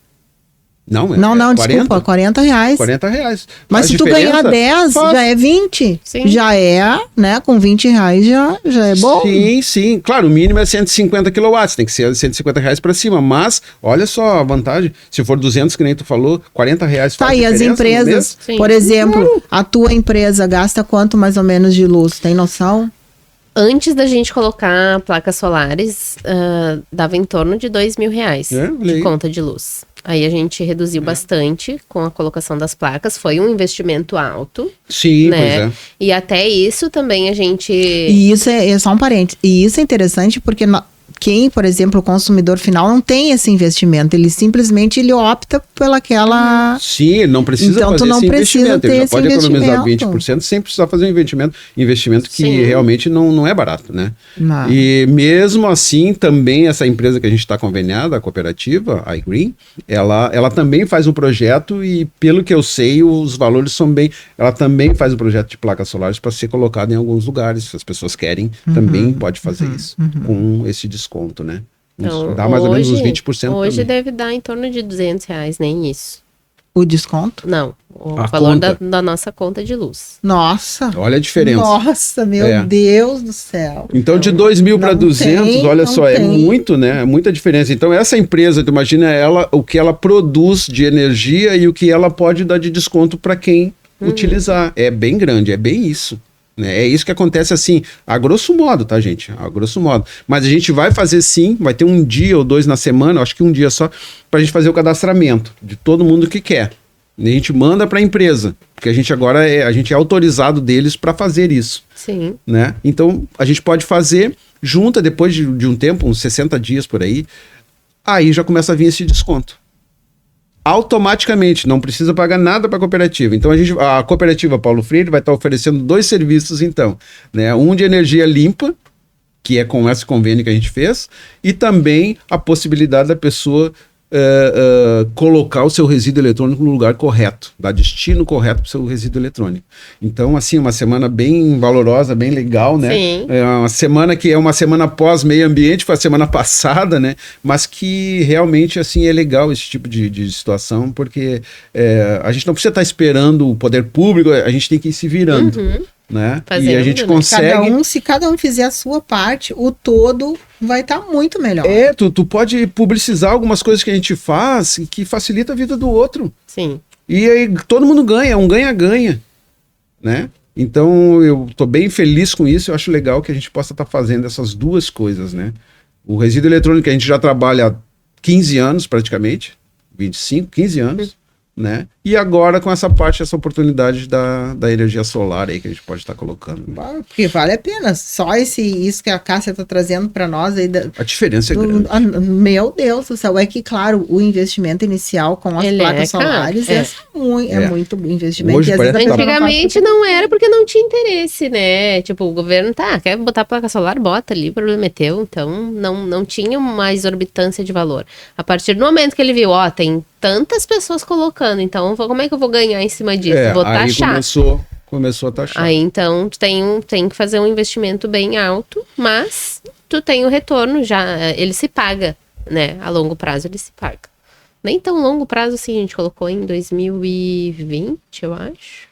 Não, desculpa, R$40. R$40. Mas se tu ganhar 10, já é 20. Sim. Já é, né? Com R$20 já é bom. Sim. Claro, o mínimo é 150 kW, tem que ser R$150 para cima. Mas, olha só a vantagem, se for 200, que nem tu falou, R$40 faz e as empresas, por exemplo, a tua empresa gasta quanto mais ou menos de luz? Tem noção? Antes da gente colocar placas solares, dava em torno de R$2.000 de conta de luz. Aí a gente reduziu bastante com a colocação das placas. Foi um investimento alto. Sim, né? Pois é. E até isso também a gente... E isso é só um parênteses. E isso é interessante porque quem, por exemplo, o consumidor final não tem esse investimento. Ele simplesmente opta pelaquela... Sim, não precisa então, fazer tu não esse precisa investimento. Ele já pode economizar 20% sem precisar fazer um investimento que realmente não é barato, né? Não. E mesmo assim, também essa empresa que a gente está conveniada, a cooperativa, a iGreen, ela também faz um projeto e, pelo que eu sei, os valores são bem... Ela também faz um projeto de placas solares para ser colocado em alguns lugares. Se as pessoas querem, também pode fazer isso com esse desconto, né? Então, dá mais ou menos uns 20%. Hoje também. deve dar em torno de R$200, nem isso. O desconto? Não, o valor da nossa conta de luz. Nossa! Olha a diferença. Nossa, meu Deus do céu. Então, de 2.000 para 200, olha só, é muito, né? É muita diferença. Então, essa empresa, tu imagina o que ela produz de energia e o que ela pode dar de desconto para quem utilizar. É bem grande, é bem isso. É isso que acontece assim, a grosso modo, tá, gente? A grosso modo. Mas a gente vai fazer sim, vai ter um dia ou dois na semana, acho que um dia só, pra gente fazer o cadastramento de todo mundo que quer. E a gente manda pra empresa, porque a gente agora a gente é autorizado deles para fazer isso. Sim. Né? Então, a gente pode fazer, junta depois de um tempo, uns 60 dias por aí já começa a vir esse desconto. Automaticamente, não precisa pagar nada para a cooperativa. Então, a cooperativa Paulo Freire vai estar oferecendo 2 serviços, então. Né? Um de energia limpa, que é com esse convênio que a gente fez, e também a possibilidade da pessoa colocar o seu resíduo eletrônico no lugar correto, dar destino correto para o seu resíduo eletrônico. Então, assim, uma semana bem valorosa, bem legal, né? Sim. É uma semana que é uma semana pós-meio ambiente, foi a semana passada, né? Mas que realmente, assim, é legal esse tipo de situação, porque a gente não precisa estar esperando o poder público, a gente tem que ir se virando. Né? Fazendo, e a gente consegue... se cada um fizer a sua parte, o todo vai estar muito melhor. Tu pode publicizar algumas coisas que a gente faz e que facilita a vida do outro. Sim. E aí todo mundo ganha, um ganha-ganha, né? Então eu tô bem feliz com isso, eu acho legal que a gente possa estar fazendo essas duas coisas, né? O resíduo eletrônico a gente já trabalha há 15 anos praticamente, 25, 15 anos. Né? E agora com essa oportunidade da energia solar aí que a gente pode estar colocando. Porque vale a pena. Só isso que a Cássia está trazendo para nós aí. A diferença é grande. Meu Deus do céu. É que, claro, o investimento inicial com as placas solares é muito investimento. Hoje, antigamente não era porque não tinha interesse, né? Tipo, o governo quer botar placa solar, bota ali, o problema é teu. Então não tinha uma exorbitância de valor. A partir do momento que ele viu, tem tantas pessoas colocando, então como é que eu vou ganhar em cima disso? Vou taxar. Começou a taxar. Aí então tu tem que fazer um investimento bem alto, mas tu tem o retorno já, ele se paga, né? A longo prazo ele se paga. Nem tão longo prazo assim, a gente colocou em 2020, eu acho.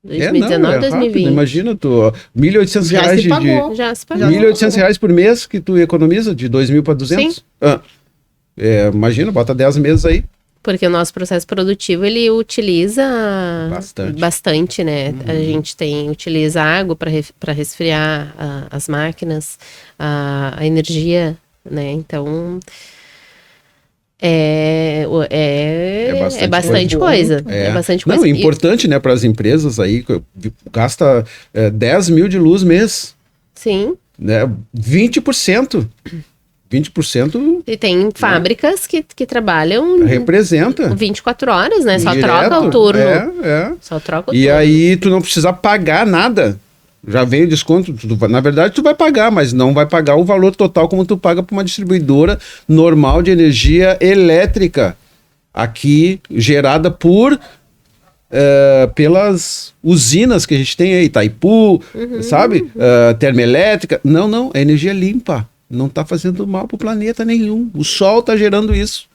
2019, rápido. 2020. Imagina tu, ó, R$1.800 Já se pagou. Já se pagou. R$1.800 por mês que tu economiza, de 2.000 para 200? Sim. Imagina, bota 10 meses aí. Porque o nosso processo produtivo, ele utiliza bastante, né? A gente utiliza água para resfriar as máquinas, a energia, né? Então, é bastante coisa. É bastante coisa. Não, é importante, né, para as empresas aí, gasta 10 mil de luz mês. Sim. Né, 20%. 20%. E tem fábricas que trabalham... Representa. 24 horas, né? Só Direto, troca o turno. Só troca o turno. E aí tu não precisa pagar nada. Já vem o desconto. Na verdade, tu vai pagar, mas não vai pagar o valor total como tu paga para uma distribuidora normal de energia elétrica. Aqui, gerada pelas usinas que a gente tem aí. Itaipu, sabe? Termoelétrica. Não. É energia limpa. Não está fazendo mal para o planeta nenhum. O sol está gerando isso.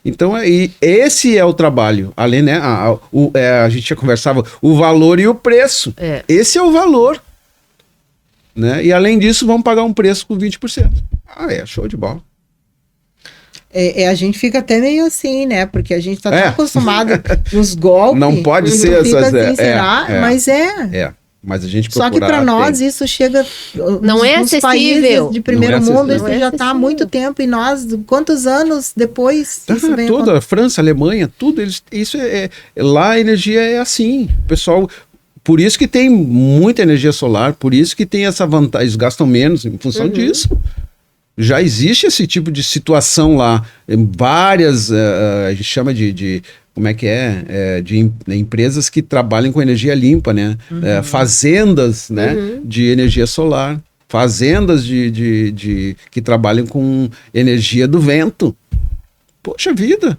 Então, esse é o trabalho. Além, né? A gente já conversava o valor e o preço. Esse é o valor. Né? E além disso, vamos pagar um preço com 20%. Show de bola. A gente fica até meio assim, né? Porque a gente está tão acostumado nos golpes. Não pode ser essas... Assim, será? Mas Mas a gente só que para nós isso chega não é nos acessível. Países de primeiro mundo, isso já está há muito tempo, e nós, quantos anos depois isso vem toda a França, Alemanha, tudo, isso lá a energia é assim, pessoal, por isso que tem muita energia solar, por isso que tem essa vantagem, eles gastam menos em função disso. Já existe esse tipo de situação lá, várias, a gente chama de como é que de empresas que trabalham com energia limpa, né? Fazendas, né? De energia solar. Fazendas que trabalham com energia do vento. Poxa vida!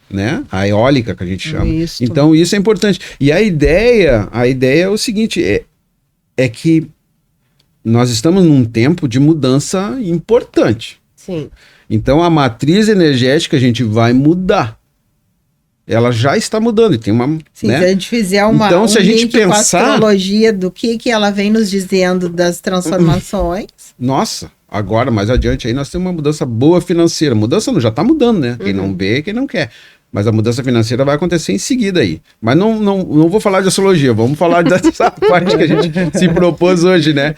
Né? A eólica, que a gente chama. Isso. Então, isso é importante. E a ideia é o seguinte, é que nós estamos num tempo de mudança importante. Sim. Então, a matriz energética a gente vai mudar. Ela já está mudando e tem uma... Sim, né? Se a gente fizer então, se a gente pensar... com a astrologia do que ela vem nos dizendo das transformações... Nossa, agora, mais adiante, aí nós temos uma mudança boa financeira. Mudança já está mudando, né? Quem não vê, quem não quer. Mas a mudança financeira vai acontecer em seguida aí. Mas não vou falar de astrologia, vamos falar dessa parte que a gente se propôs hoje, né?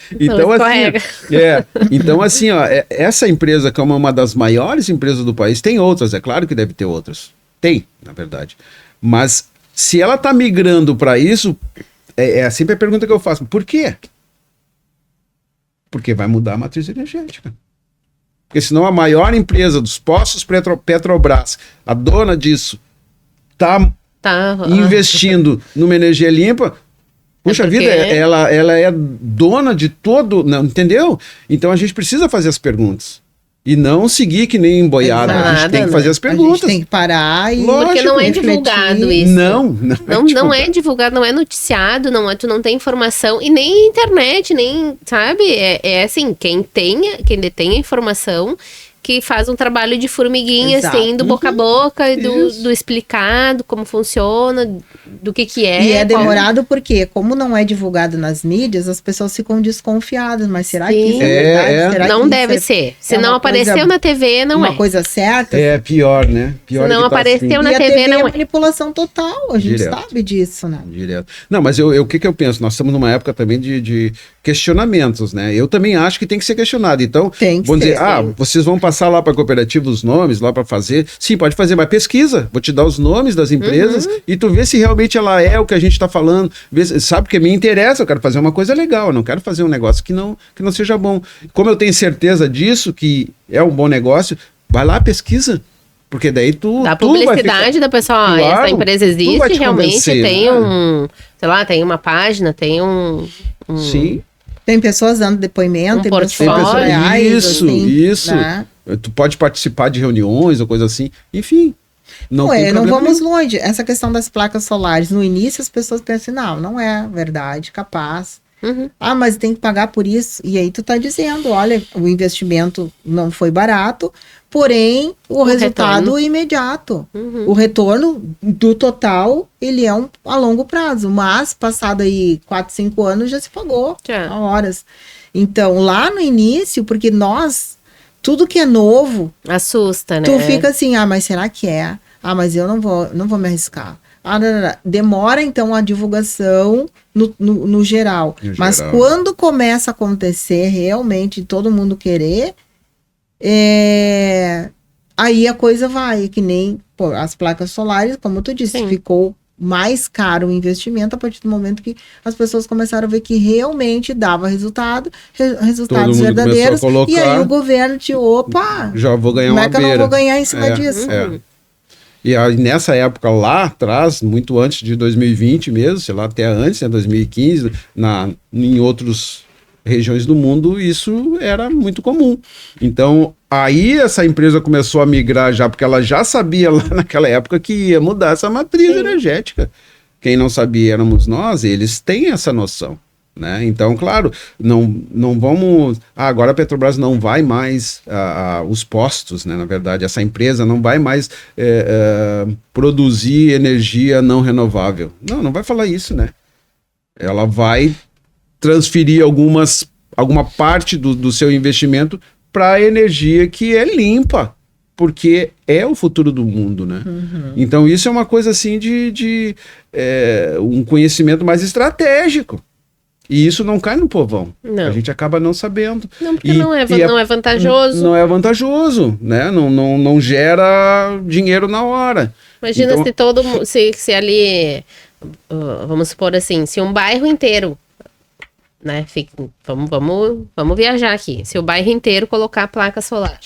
Então, assim, ó, essa empresa, que é uma das maiores empresas do país, tem outras, é claro que deve ter outras. Tem, na verdade. Mas se ela está migrando para isso, é sempre a pergunta que eu faço. Por quê? Porque vai mudar a matriz energética. Porque senão a maior empresa dos postos Petrobras, a dona disso, está investindo numa energia limpa. Puxa vida, ela é dona de todo... Não, entendeu? Então a gente precisa fazer as perguntas. E não seguir que nem emboiado. A gente tem que fazer as perguntas. A gente tem que parar e... Porque não é divulgado isso. Não é divulgado, não é noticiado, tu não tem informação. E nem internet, nem, sabe? É assim, quem detém a informação, que faz um trabalho de formiguinha, assim, do boca a boca, do explicado, como funciona, do que é. E é demorado porque, como não é divulgado nas mídias, as pessoas ficam desconfiadas. Mas será que isso é verdade? Será não que deve ser. Se não apareceu na TV, não é. Uma coisa certa? É pior, né? Pior se não apareceu na TV, não é. Manipulação total, a gente sabe disso, né? Direto. Não, mas o que eu penso? Nós estamos numa época também de questionamentos, né? Eu também acho que tem que ser questionado. Então, vamos dizer, vocês vão passar lá para a cooperativa os nomes, lá para fazer. Sim, pode fazer, mas pesquisa. Vou te dar os nomes das empresas e tu vê se realmente ela é o que a gente está falando. Sabe, porque me interessa, eu quero fazer uma coisa legal, eu não quero fazer um negócio que não seja bom. Como eu tenho certeza disso, que é um bom negócio, vai lá, pesquisa. Porque daí dá publicidade da pessoa, essa empresa existe, realmente tem tem uma página, tem Sim. Tem pessoas dando depoimento, tem portfólio reais, isso. Né? Tu pode participar de reuniões ou coisa assim. Enfim, Não Ué, tem não problema vamos nenhum. longe. Essa questão das placas solares, no início as pessoas pensam, não é verdade, capaz. Uhum. Ah, mas tem que pagar por isso. E aí tu tá dizendo, olha, o investimento não foi barato, porém o resultado retorno. imediato. Uhum. O retorno do total, ele é a longo prazo, mas passado aí 4, 5 anos já se pagou, Já. há horas. Então, lá no início, porque tudo que é novo, Assusta, né? tu fica assim, mas será que é? Ah, mas eu não vou me arriscar. Ah, não. Demora, então, a divulgação no geral. No Mas geral. quando começa a acontecer, realmente, todo mundo querer, aí a coisa vai, que nem as placas solares, como tu disse, Sim. ficou mais caro o investimento a partir do momento que as pessoas começaram a ver que realmente dava resultados Todo mundo verdadeiros. começou a E aí colocar, o governo opa, já vou ganhar como uma é que eu beira. não vou ganhar em cima É, disso? é. E aí, nessa época lá atrás, muito antes de 2020 mesmo, sei lá, até antes, né, 2015, em outras regiões do mundo, isso era muito comum. Então, aí essa empresa começou a migrar já, porque ela já sabia lá naquela época que ia mudar essa matriz energética. Quem não sabia éramos nós, eles têm essa noção. Né? Então, claro, não vamos. Agora a Petrobras não vai mais, os postos, né? Na verdade, essa empresa não vai mais produzir energia não renovável. Não vai falar isso, né? Ela vai transferir alguma parte do seu investimento para a energia que é limpa, porque é o futuro do mundo, né? Uhum. Então, isso é uma coisa assim de um conhecimento mais estratégico. E isso não cai no povão. Não. A gente acaba não sabendo. Não, porque não é vantajoso. Não é vantajoso, né? Não gera dinheiro na hora. Imagina Então, se ali, vamos supor assim, se um bairro inteiro, né? Vamos viajar aqui. Se o bairro inteiro colocar placa solar,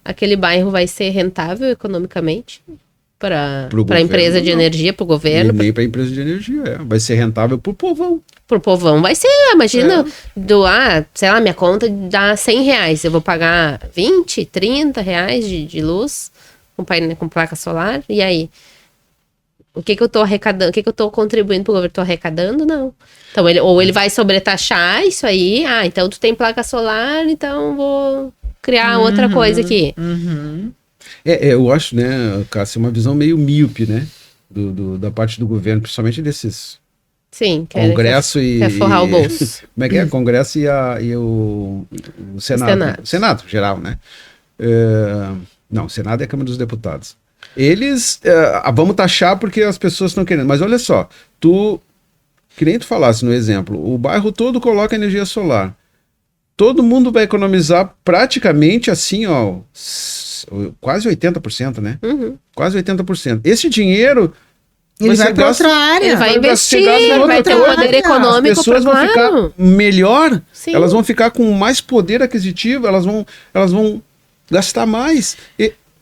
aquele bairro vai ser rentável economicamente para a empresa de energia, para o governo? E nem para a empresa de energia, vai ser rentável para o povão. Pro povão vai ser, imagina, sei lá, minha conta dá R$100, eu vou pagar 20, 30 reais de luz com placa solar, e aí? O que eu tô arrecadando, o que eu tô contribuindo pro governo? Tô arrecadando? Não. Então, ele vai sobretaxar isso aí, então tu tem placa solar, então vou criar outra coisa aqui. Uhum. Eu acho, né, Cássia, uma visão meio míope, né, da parte do governo, principalmente desses Sim, Congresso quer forrar o bolso. Como é que é? Congresso e o Senado. Senado. O Senado, geral, né? Não, o Senado é a Câmara dos Deputados. Eles, vamos taxar porque as pessoas estão querendo. Mas olha só, que nem tu falasse no exemplo, o bairro todo coloca energia solar. Todo mundo vai economizar praticamente assim, ó, quase 80%, né? Uhum. Quase 80%. Esse dinheiro... Ele vai para outra área. Ele vai investir, outra vai ter um coisa. poder econômico. As pessoas vão ficar melhor, Sim. elas vão ficar com mais poder aquisitivo, elas vão gastar mais.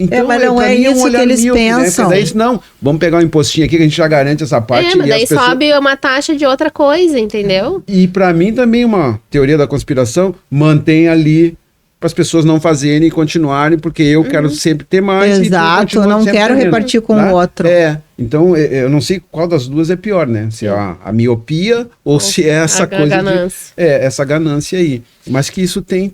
Então, mas não é isso que eles pensam. Né? Daí, não, vamos pegar um impostinho aqui que a gente já garante essa parte. Mas daí sobe uma taxa de outra coisa, entendeu? E para mim também uma teoria da conspiração mantém ali para as pessoas não fazerem e continuarem, porque eu quero sempre ter mais. Exato, eu não quero repartir com o outro. Então eu não sei qual das duas é pior, né? Se é a miopia ou se é essa coisa ganância. essa ganância aí. Mas que isso tem,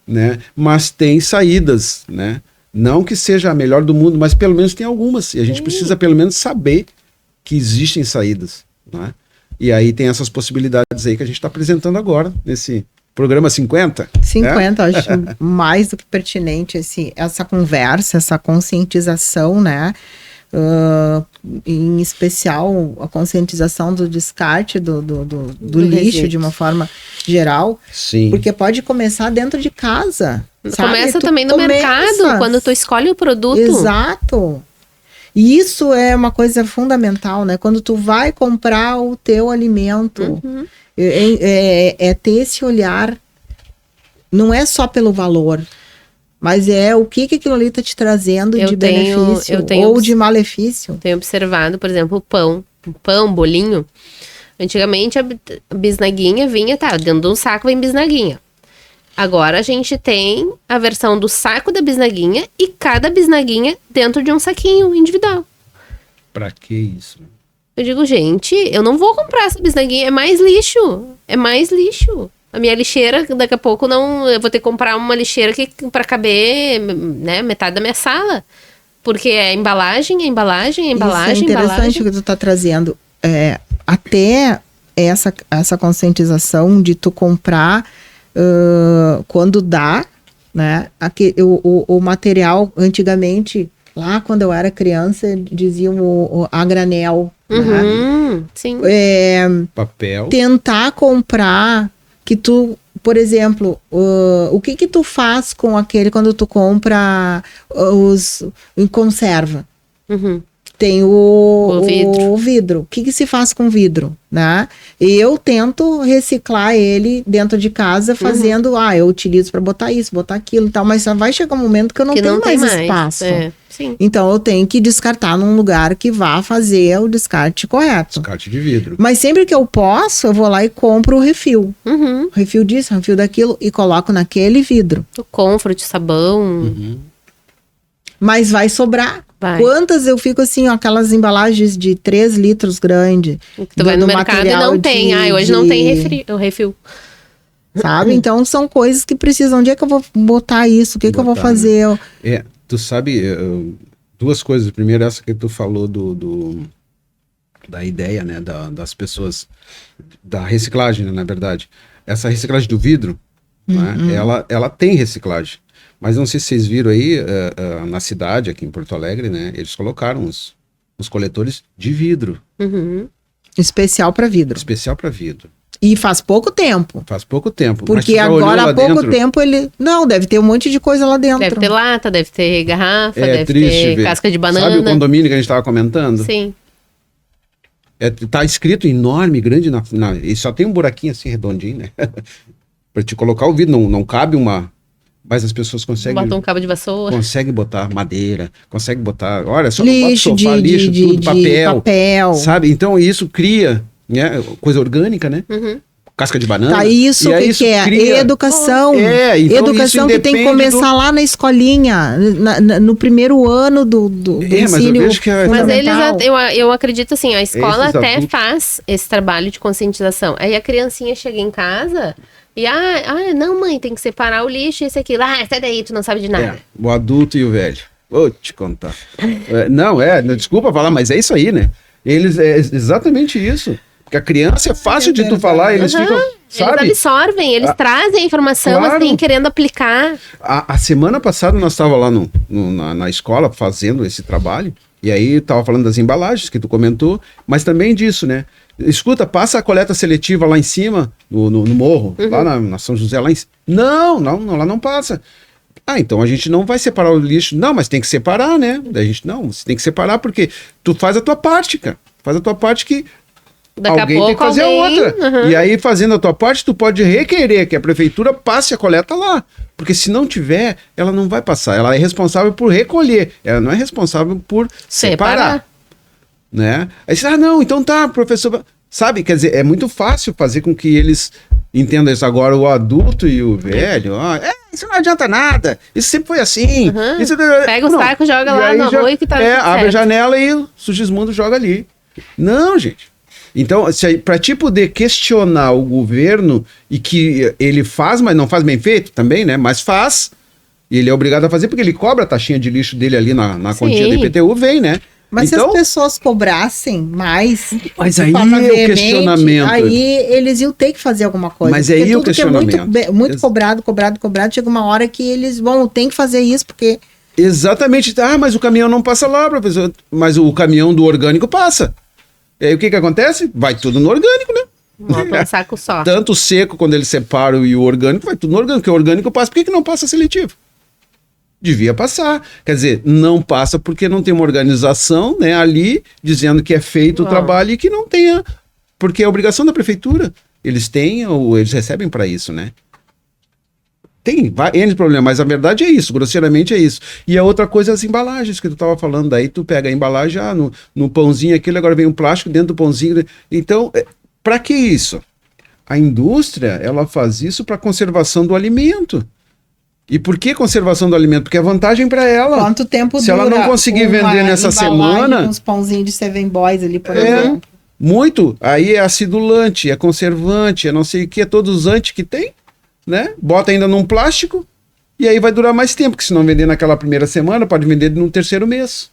né? Mas tem saídas, né? Não que seja a melhor do mundo, mas pelo menos tem algumas. E a gente precisa pelo menos saber que existem saídas, né? E aí tem essas possibilidades aí que a gente está apresentando agora, nesse programa 50. 50, acho mais do que pertinente essa conversa, essa conscientização, né? Em especial a conscientização do descarte do lixo resíduo. de uma forma geral. Sim. Porque pode começar dentro de casa. Começa também no mercado, quando tu escolhe o produto. Exato. E isso é uma coisa fundamental, né? Quando tu vai comprar o teu alimento, é ter esse olhar, não é só pelo valor, mas é o que aquilo ali está te trazendo de benefício ou de malefício. Tenho observado, por exemplo, o pão, bolinho. Antigamente a bisnaguinha vinha, dentro de um saco vem bisnaguinha. Agora a gente tem a versão do saco da bisnaguinha e cada bisnaguinha dentro de um saquinho individual. Pra que isso? Eu digo, gente, eu não vou comprar essa bisnaguinha, é mais lixo. É mais lixo. A minha lixeira, daqui a pouco, não, eu vou ter que comprar uma lixeira pra caber, né, metade da minha sala. Porque é embalagem, é embalagem, é embalagem, Isso é interessante embalagem. o que tu tá trazendo. Até essa conscientização de tu comprar quando dá, né? O material, antigamente, lá quando eu era criança, diziam a granel. Né? Uhum, sim. Papel. Tentar comprar que tu, por exemplo, o que tu faz com aquele quando tu compra em conserva? Uhum. Tem o vidro. O que se faz com vidro, né? Eu tento reciclar ele dentro de casa, fazendo, eu utilizo para botar isso, botar aquilo e tal, mas só vai chegar um momento que eu não tenho mais espaço. Sim. Então eu tenho que descartar num lugar que vá fazer o descarte correto. Descarte de vidro. Mas sempre que eu posso, eu vou lá e compro o refil. Uhum. Refil disso, refil daquilo e coloco naquele vidro. O Comfort, sabão. Uhum. Mas vai sobrar. Vai. Quantas eu fico assim, ó, aquelas embalagens de 3 litros grande. Tu vai no mercado e não tem. Hoje não tem refil. Sabe? Então são coisas que precisam. Onde é que eu vou botar isso? O que eu vou fazer? Né? Tu sabe, duas coisas. Primeiro, essa que tu falou da ideia, né, das pessoas, da reciclagem, né, na verdade. Essa reciclagem do vidro, né, ela tem reciclagem. Mas não sei se vocês viram aí, na cidade, aqui em Porto Alegre, né, eles colocaram os coletores de vidro. Uhum. Especial para vidro. Especial para vidro. E faz pouco tempo. Faz pouco tempo. Porque agora há pouco tempo ele... Não, deve ter um monte de coisa lá dentro. Deve ter lata, deve ter garrafa, deve ter ver. casca de banana. Sabe o condomínio que a gente estava comentando? Sim. Tá escrito enorme, grande, e só tem um buraquinho assim, redondinho, né? Para te colocar o vidro, não cabe uma... Mas as pessoas conseguem... Bota um cabo de vassoura. Conseguem botar madeira, conseguem botar... Olha, só lixo, sofá, lixo, tudo, papel. Sabe? Então isso cria, né, coisa orgânica, né? Uhum. Casca de banana. Tá, isso e que é? Cria... Educação. Então educação que tem que começar lá na escolinha, no primeiro ano do ensino. Mas eles, eu acredito assim, a escola até faz esse trabalho de conscientização. Aí a criancinha chega em casa... E, não, mãe, tem que separar o lixo e esse aqui. Sai daí, tu não sabe de nada. O adulto e o velho. Vou te contar. Desculpa falar, mas é isso aí, né? Eles, é exatamente isso. Porque a criança é fácil de tu falar, eles ficam, sabe? Eles absorvem, eles trazem a informação, claro. assim, querendo aplicar. A semana passada nós estávamos lá na escola fazendo esse trabalho, e aí tava falando das embalagens que tu comentou, mas também disso, né? Escuta, passa a coleta seletiva lá em cima, no morro, lá na São José, lá em cima. Não, lá não passa. Então a gente não vai separar o lixo. Não, mas tem que separar, né? Daí a gente, você tem que separar porque tu faz a tua parte, cara. Faz a tua parte que alguém tem que fazer a outra. E aí, fazendo a tua parte, tu pode requerer que a prefeitura passe a coleta lá. Porque se não tiver, ela não vai passar. Ela é responsável por recolher. Ela não é responsável por separar. Né? Aí você, não, então tá, professor. Sabe, quer dizer, é muito fácil fazer com que eles entendam isso. Agora, o adulto e o velho, isso não adianta nada. Isso sempre foi assim. Isso... Pega o saco, joga lá na rua e que tá abre a janela e o Sugismundo joga ali. Não, gente. Então, para ti poder questionar o governo e que ele faz, mas não faz bem feito também, né? Mas faz, e ele é obrigado a fazer porque ele cobra a taxinha de lixo dele ali na continha do IPTU, vem, né? Mas então, se as pessoas cobrassem mais, mas aí é o questionamento. Aí eles iam ter que fazer alguma coisa. Mas aí o questionamento. Que é muito cobrado, chega uma hora que eles tem que fazer isso, porque... Exatamente. Mas o caminhão não passa lá, professor. Mas o caminhão do orgânico passa. E aí o que acontece? Vai tudo no orgânico, né? Bota um saco só. Tanto o seco, quando eles separam, e o orgânico, vai tudo no orgânico. Porque o orgânico passa. Por que não passa seletivo? Devia passar. Quer dizer, não passa porque não tem uma organização, né, ali dizendo que é feito o trabalho e que não tenha. Porque é obrigação da prefeitura. Eles têm ou eles recebem para isso, né? Tem N problemas, mas a verdade é isso, grosseiramente é isso. E a outra coisa é as embalagens que tu estava falando. Daí tu pega a embalagem, no pãozinho aquele, agora vem um plástico dentro do pãozinho. Então, para que isso? A indústria, ela faz isso para conservação do alimento. E por que conservação do alimento? Porque é vantagem para ela. Quanto tempo Se dura ela não conseguir vender nessa semana... uns pãozinhos de Seven Boys ali, por exemplo. Muito. Aí é acidulante, é conservante, é não sei o que, é todos os anti que tem, né? Bota ainda num plástico e aí vai durar mais tempo, que se não vender naquela primeira semana, pode vender no terceiro mês.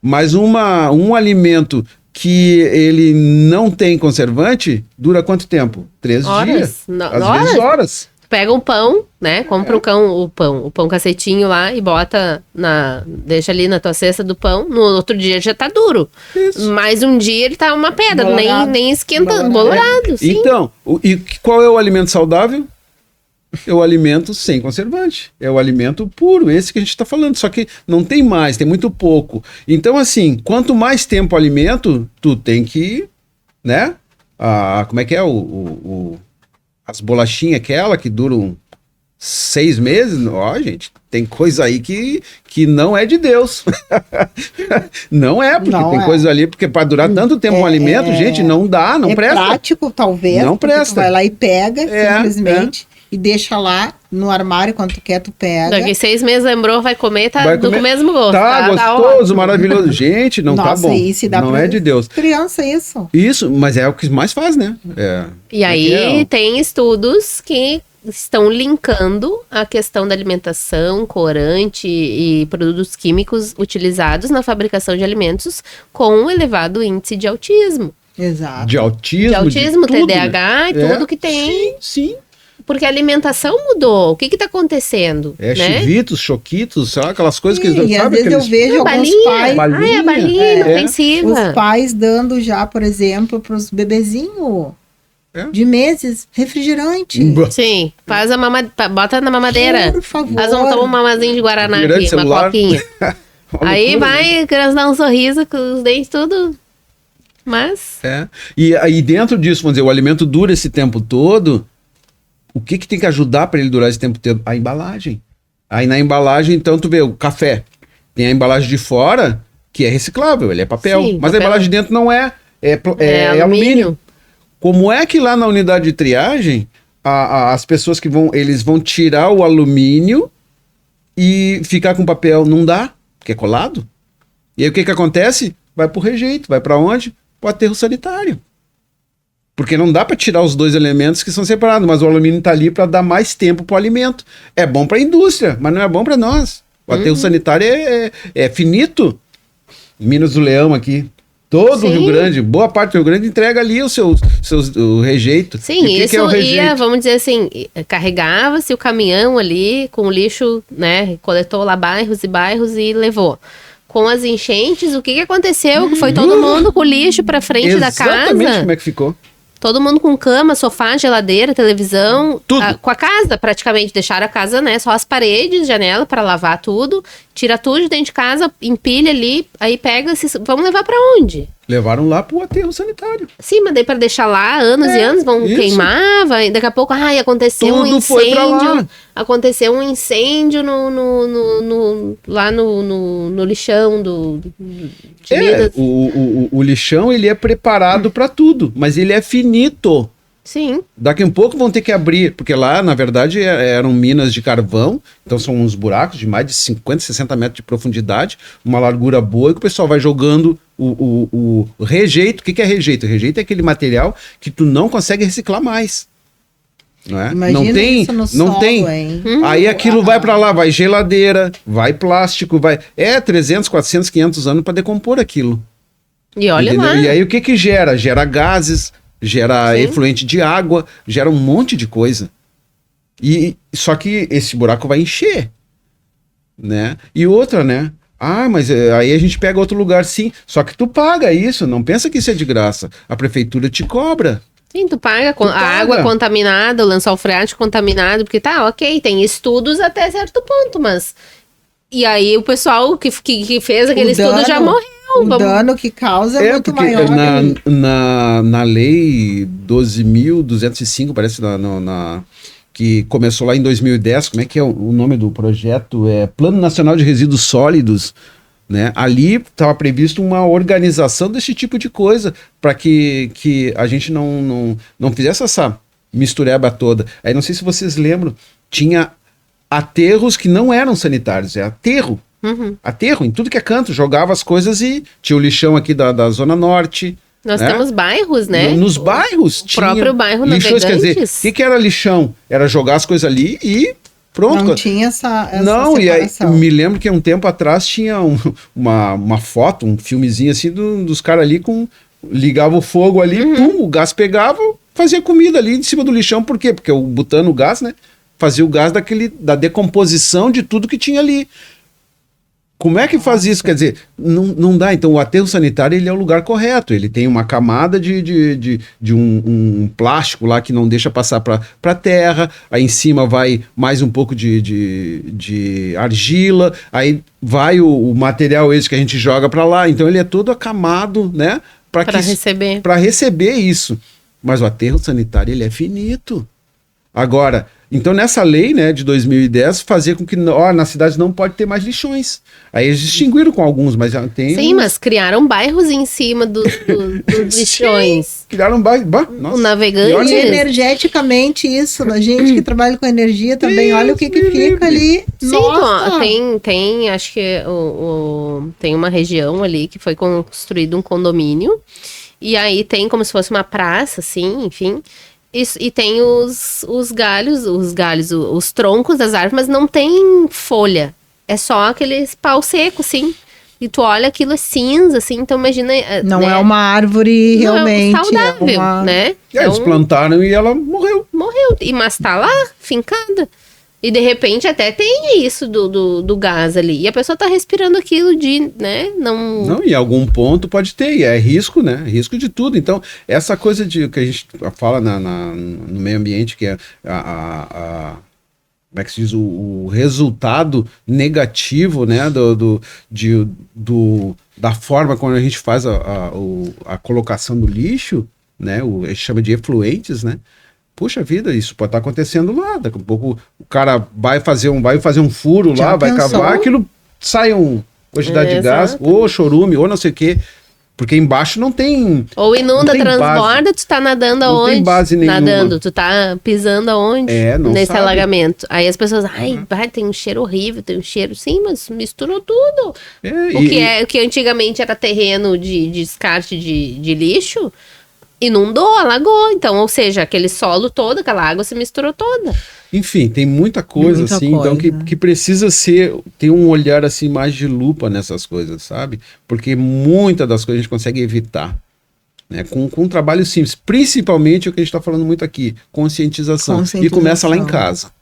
Mas um alimento que ele não tem conservante, dura quanto tempo? 3 dias. Às vezes horas. Pega um pão, né? Compra o pão cacetinho lá e bota deixa ali na tua cesta do pão. No outro dia já tá duro. Isso. Mais um dia ele tá uma pedra, nem esquenta, bolorado. Sim. Então, e qual é o alimento saudável? É o alimento sem conservante. É o alimento puro, esse que a gente está falando. Só que não tem mais, tem muito pouco. Então, assim, quanto mais tempo o alimento, tu tem que, né? Como é que é as bolachinhas aquela que duram 6 meses? Ó, gente, tem coisa aí que não é de Deus. Não é, porque não tem coisa ali, porque para durar tanto tempo um alimento, gente, não dá, não presta. É prático, talvez. Não presta. Tu vai lá e pega, simplesmente, e deixa lá no armário, quando tu quer, tu pega. Daqui 6 meses lembrou, vai comer, com o mesmo gosto. Tá gostoso, maravilhoso. Gente, não tá bom. Isso dá não é de Deus. Criança, isso. Isso, mas é o que mais faz, né? E aí tem estudos que estão linkando a questão da alimentação, corante e produtos químicos utilizados na fabricação de alimentos com um elevado índice de autismo. Exato. De autismo, tudo, TDAH e tudo que tem. Sim. Porque a alimentação mudou. O que está acontecendo? Né? Chivitos, choquitos, sabe? Aquelas coisas que eles eles às vezes eu vejo alguns pais. A balinha ofensiva. Os pais dando já, por exemplo, para os bebezinhos de meses, refrigerante. Sim, faz bota na mamadeira. Por favor. Faz um mamazinho de Guaraná aqui, uma coquinha. Aí vai, querendo dar um sorriso com os dentes tudo. Mas... E aí dentro disso, vamos dizer, o alimento dura esse tempo todo. O que tem que ajudar para ele durar esse tempo todo? A embalagem. Aí na embalagem, então, tu vê o café. Tem a embalagem de fora, que é reciclável, ele é papel. Sim, mas papel. a embalagem de dentro não é alumínio. Como é que lá na unidade de triagem, as pessoas eles vão tirar o alumínio e ficar com papel? Não dá, porque é colado. E aí o que acontece? Vai pro rejeito, vai para onde? Pro aterro sanitário. Porque não dá para tirar os dois elementos que são separados, mas o alumínio está ali para dar mais tempo para o alimento. É bom para a indústria, mas não é bom para nós. O aterro sanitário é finito. Minas do Leão aqui. Todo o Rio Grande, boa parte do Rio Grande entrega ali o rejeito. Sim, isso é o rejeito? Ia, vamos dizer assim, carregava-se o caminhão ali com o lixo, né? Coletou lá bairros e bairros e levou. Com as enchentes, o que aconteceu? Que foi todo mundo com o lixo para frente da casa. Exatamente como é que ficou. Todo mundo com cama, sofá, geladeira, televisão. Tudo. Com a casa, praticamente. Deixaram a casa, né? Só as paredes, janela para lavar tudo. Tira tudo de dentro de casa, empilha ali. Aí pega, vamos levar para onde? Levaram lá pro aterro sanitário. Sim, mas daí para deixar lá anos e anos, vão queimar. Daqui a pouco, aconteceu um incêndio. Aconteceu um incêndio lá no lixão de Minas. O lixão, ele é preparado para tudo, mas ele é finito. Sim. Daqui a pouco vão ter que abrir, porque lá, na verdade, eram minas de carvão, então são uns buracos de mais de 50, 60 metros de profundidade, uma largura boa, e que o pessoal vai jogando o rejeito. O que é rejeito? Rejeito é aquele material que tu não consegue reciclar mais. Não é? Imagina não tem, isso no não solo, tem. hein? Aí aquilo vai para lá, vai geladeira, vai plástico, vai 300, 400, 500 anos para decompor aquilo. E olha entendeu? lá. E aí o que gera? Gera gases, gera efluente de água, gera um monte de coisa. Só que esse buraco vai encher, né? E outra, né? Mas aí a gente pega outro lugar, sim. Só que tu paga isso, não pensa que isso é de graça. A prefeitura te cobra. Sim, tu paga a água contaminada, o lençol freático contaminado, porque ok, tem estudos até certo ponto, mas... E aí o pessoal que fez aquele estudo já morreu. O dano que causa é muito maior. Na lei 12.205, parece, que começou lá em 2010, como é que é o nome do projeto? Plano Nacional de Resíduos Sólidos. né? Ali estava previsto uma organização desse tipo de coisa para que a gente não fizesse essa mistureba toda. Aí não sei se vocês lembram, tinha aterros que não eram sanitários, é aterro. Aterro, em tudo que é canto, jogava as coisas e tinha o lixão aqui da Zona Norte. Nós temos bairros, né? Nos bairros tinha próprio bairro lixões, Navegantes. quer dizer, o que era lixão? Era jogar as coisas ali e pronto. Não tinha essa Não, e aí separação. me lembro que um tempo atrás tinha uma foto, um filmezinho assim dos caras ali ligava o fogo ali, pum, o gás pegava, fazia comida ali em cima do lixão. Por quê? Porque botando o gás, né? Fazia o gás da decomposição de tudo que tinha ali. Como é que faz isso? Quer dizer, não dá. Então, o aterro sanitário, ele é o lugar correto. Ele tem uma camada de um plástico lá que não deixa passar para a terra. Aí em cima vai mais um pouco de argila. Aí vai o material esse que a gente joga para lá. Então, ele é todo acamado, né? Para receber. Para receber isso. Mas o aterro sanitário, ele é finito. Agora, então nessa lei, né, de 2010, fazia com que nas cidades não pode ter mais lixões. Aí eles distinguiram com alguns, mas já tem... Sim, mas criaram bairros em cima dos lixões. Criaram bairros... O Navegantes... E energeticamente isso, a gente que trabalha com energia também, olha o que fica ali. Sim, Nossa! tem acho que tem uma região ali que foi construído um condomínio, e aí tem como se fosse uma praça, assim, enfim... Isso, e tem os galhos, os troncos das árvores, mas não tem folha. É só aqueles pau seco, assim. E tu olha aquilo é cinza, assim, então imagina... Não né? é uma árvore realmente... Não é saudável, né? Eles plantaram e ela morreu. Morreu, mas tá lá, fincada. E de repente até tem isso do gás ali. E a pessoa tá respirando aquilo né? Não, em algum ponto pode ter, e é risco, né? Risco de tudo. Então, essa coisa que a gente fala no meio ambiente, que é como é que se diz? O resultado negativo, né? Da forma como a gente faz a colocação do lixo, né? A gente chama de efluentes, né? Puxa vida, isso pode estar acontecendo lá. Daqui a pouco o cara vai fazer um furo lá, vai cavar, aquilo sai uma quantidade de gás, ou chorume, ou não sei o quê. Porque embaixo não tem... Ou inunda, transborda, base. Tu tá nadando aonde? Não tem base nenhuma. Nadando, tu tá pisando aonde? Não nesse sabe. Alagamento. Aí as pessoas, tem um cheiro horrível, tem um cheiro... Sim, mas misturou tudo. O que antigamente era terreno de descarte de lixo... Inundou, alagou, então, ou seja, aquele solo todo, aquela água se misturou toda. Enfim, tem muita coisa assim, então que precisa ter um olhar assim mais de lupa nessas coisas, sabe? Porque muitas das coisas a gente consegue evitar, né? Com um trabalho simples, principalmente o que a gente está falando muito aqui, conscientização. E começa lá em casa.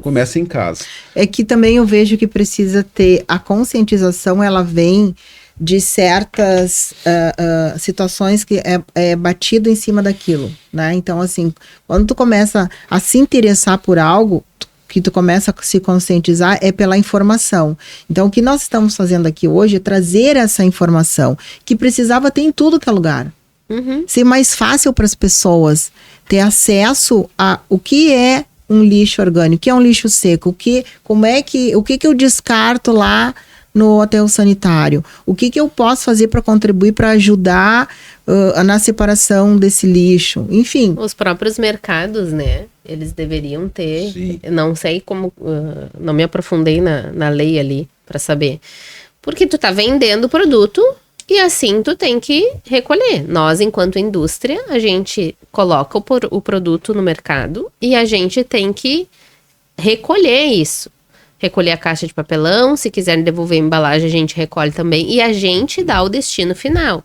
Começa em casa. É que também eu vejo que precisa ter a conscientização, ela vem de certas situações que é batido em cima daquilo, né? Então, assim, quando tu começa a se interessar por algo, que tu começa a se conscientizar é pela informação. Então, o que nós estamos fazendo aqui hoje é trazer essa informação, que precisava ter em tudo que é lugar. Ser mais fácil para as pessoas ter acesso a o que é um lixo orgânico, o que é um lixo seco, o que eu descarto lá no aterro sanitário, o que eu posso fazer para contribuir, para ajudar na separação desse lixo, enfim. Os próprios mercados, né, eles deveriam ter, Sim. Não sei como, não me aprofundei na lei ali para saber, porque tu tá vendendo o produto e assim tu tem que recolher. Nós, enquanto indústria, a gente coloca o produto no mercado e a gente tem que recolher isso. Recolher a caixa de papelão, se quiserem devolver a embalagem, a gente recolhe também. E a gente dá o destino final.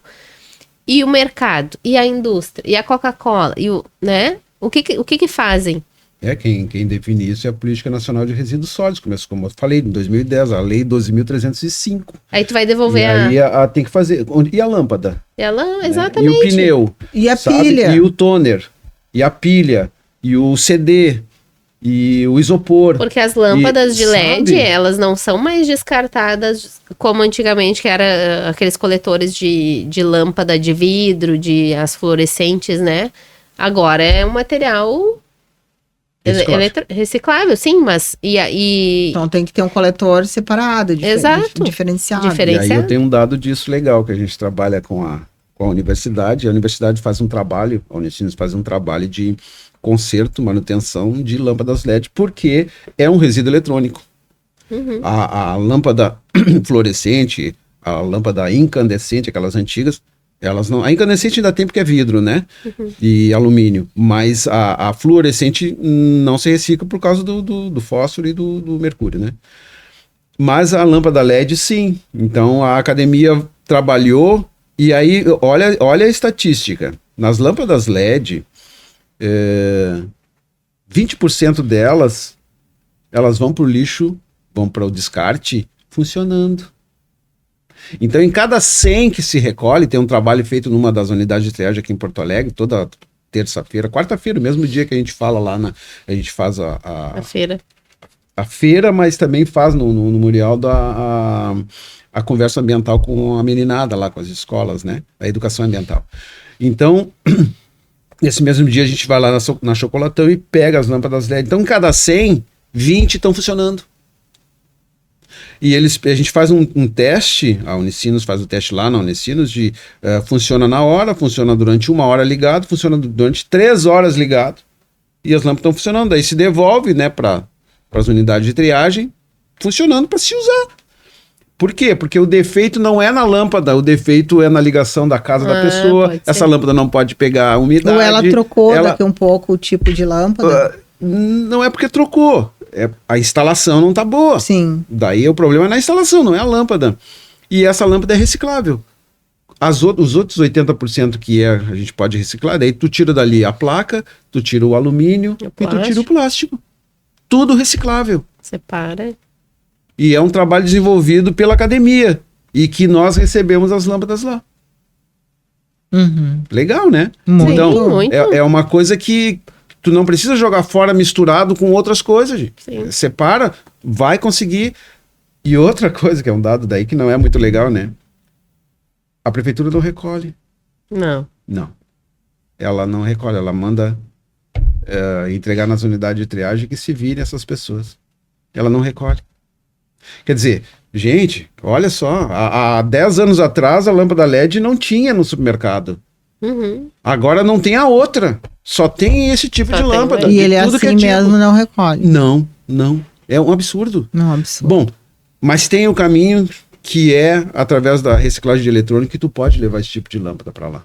E o mercado, e a indústria, e a Coca-Cola, né? O que fazem? Quem define isso é a Política Nacional de Resíduos Sólidos, como eu falei, em 2010, a Lei 12.305. Aí tu vai devolver aí tem que fazer... E a lâmpada? Exatamente. E o pneu? E a sabe? pilha? E o toner? E a pilha? E o CD? E o isopor. Porque as lâmpadas de LED, elas não são mais descartadas como antigamente, que era aqueles coletores de lâmpada de vidro, as fluorescentes, né? Agora é um material Reciclável, sim, mas... Então tem que ter um coletor separado, Exato. diferenciado. E aí eu tenho um dado disso legal, que a gente trabalha com a universidade. A universidade faz um trabalho, a Unicinos faz um trabalho de conserto, manutenção de lâmpadas LED, porque é um resíduo eletrônico. A lâmpada fluorescente, a lâmpada incandescente, aquelas antigas, elas não... A incandescente ainda tem porque é vidro, né? E alumínio. Mas a fluorescente não se recicla por causa do fósforo e do mercúrio, né? Mas a lâmpada LED, sim. Então a academia trabalhou. E aí, olha a estatística. Nas lâmpadas LED, 20% delas, elas vão para o lixo, vão para o descarte, funcionando. Então, em cada 100 que se recolhe, tem um trabalho feito numa das unidades de triagem aqui em Porto Alegre, toda terça-feira, quarta-feira, o mesmo dia que a gente fala lá, a gente faz a feira. A feira, mas também faz no Memorial a conversa ambiental com a meninada lá, com as escolas, né? A educação ambiental. Então, nesse mesmo dia a gente vai lá na Chocolatão e pega as lâmpadas LED. Então, em cada 100, 20 estão funcionando. E a gente faz um teste, a Unicinos faz o teste lá na Unicinos, funciona na hora, funciona durante 1 hora ligado, funciona durante 3 horas ligado, e as lâmpadas estão funcionando. Daí se devolve, né, para as unidades de triagem, funcionando para se usar. Por quê? Porque o defeito não é na lâmpada, o defeito é na ligação da casa da pessoa. Essa lâmpada não pode pegar a umidade. Ou ela trocou daqui um pouco o tipo de lâmpada? Não é porque trocou. A instalação não tá boa. Sim. Daí o problema é na instalação, não é a lâmpada. E essa lâmpada é reciclável. Os outros 80% que a gente pode reciclar, daí tu tira dali a placa, tu tira o alumínio e tu tira o plástico. Tudo reciclável. Separa. E é um trabalho desenvolvido pela academia. E que nós recebemos as lâmpadas lá. Legal, né? Muito. Então, muito. É uma coisa que tu não precisa jogar fora misturado com outras coisas, gente. Sim. Separa, vai conseguir. E outra coisa, que é um dado daí que não é muito legal, né? A prefeitura não recolhe. Não. Não. Ela não recolhe, ela manda entregar nas unidades de triagem que se virem essas pessoas. Ela não recolhe. Quer dizer, gente, olha só, há 10 anos atrás a lâmpada LED não tinha no supermercado. Agora não tem a outra. Só tem esse tipo de lâmpada. E ele assim mesmo não recolhe. Não. É um absurdo. Não, é um absurdo. Bom, mas tem o caminho que é através da reciclagem de eletrônico que tu pode levar esse tipo de lâmpada para lá.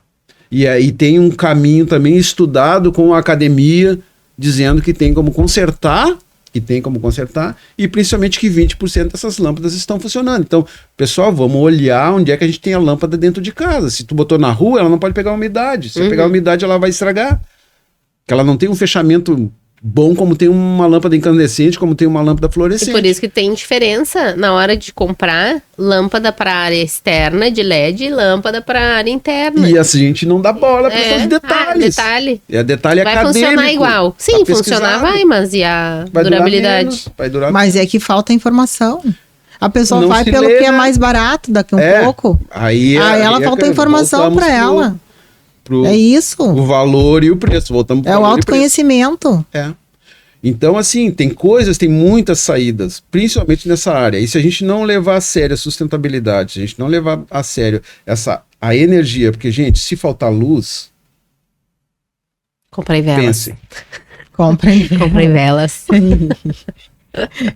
E aí tem um caminho também estudado com a academia, dizendo que tem como consertar, e principalmente que 20% dessas lâmpadas estão funcionando. Então, pessoal, vamos olhar onde é que a gente tem a lâmpada dentro de casa. Se tu botou na rua, ela não pode pegar umidade. Se pegar umidade, ela vai estragar. Porque ela não tem um fechamento bom como tem uma lâmpada incandescente, como tem uma lâmpada fluorescente. E por isso que tem diferença na hora de comprar lâmpada para área externa de LED e lâmpada para área interna. E a gente não dá bola para esses detalhes. Detalhe. É detalhe vai acadêmico. Vai funcionar igual. Sim, funcionar vai, mas e a durabilidade? Vai durar mas menos. É que falta informação. A pessoa não vai pelo que é mais barato daqui um pouco. Aí ela falta informação para ela. É isso. O valor e o preço. Voltamos pro o autoconhecimento. Então, assim, tem muitas saídas, principalmente nessa área. E se a gente não levar a sério a sustentabilidade, se a gente não levar a sério a energia, porque, gente, se faltar luz... Comprei velas. Pense. Comprei velas.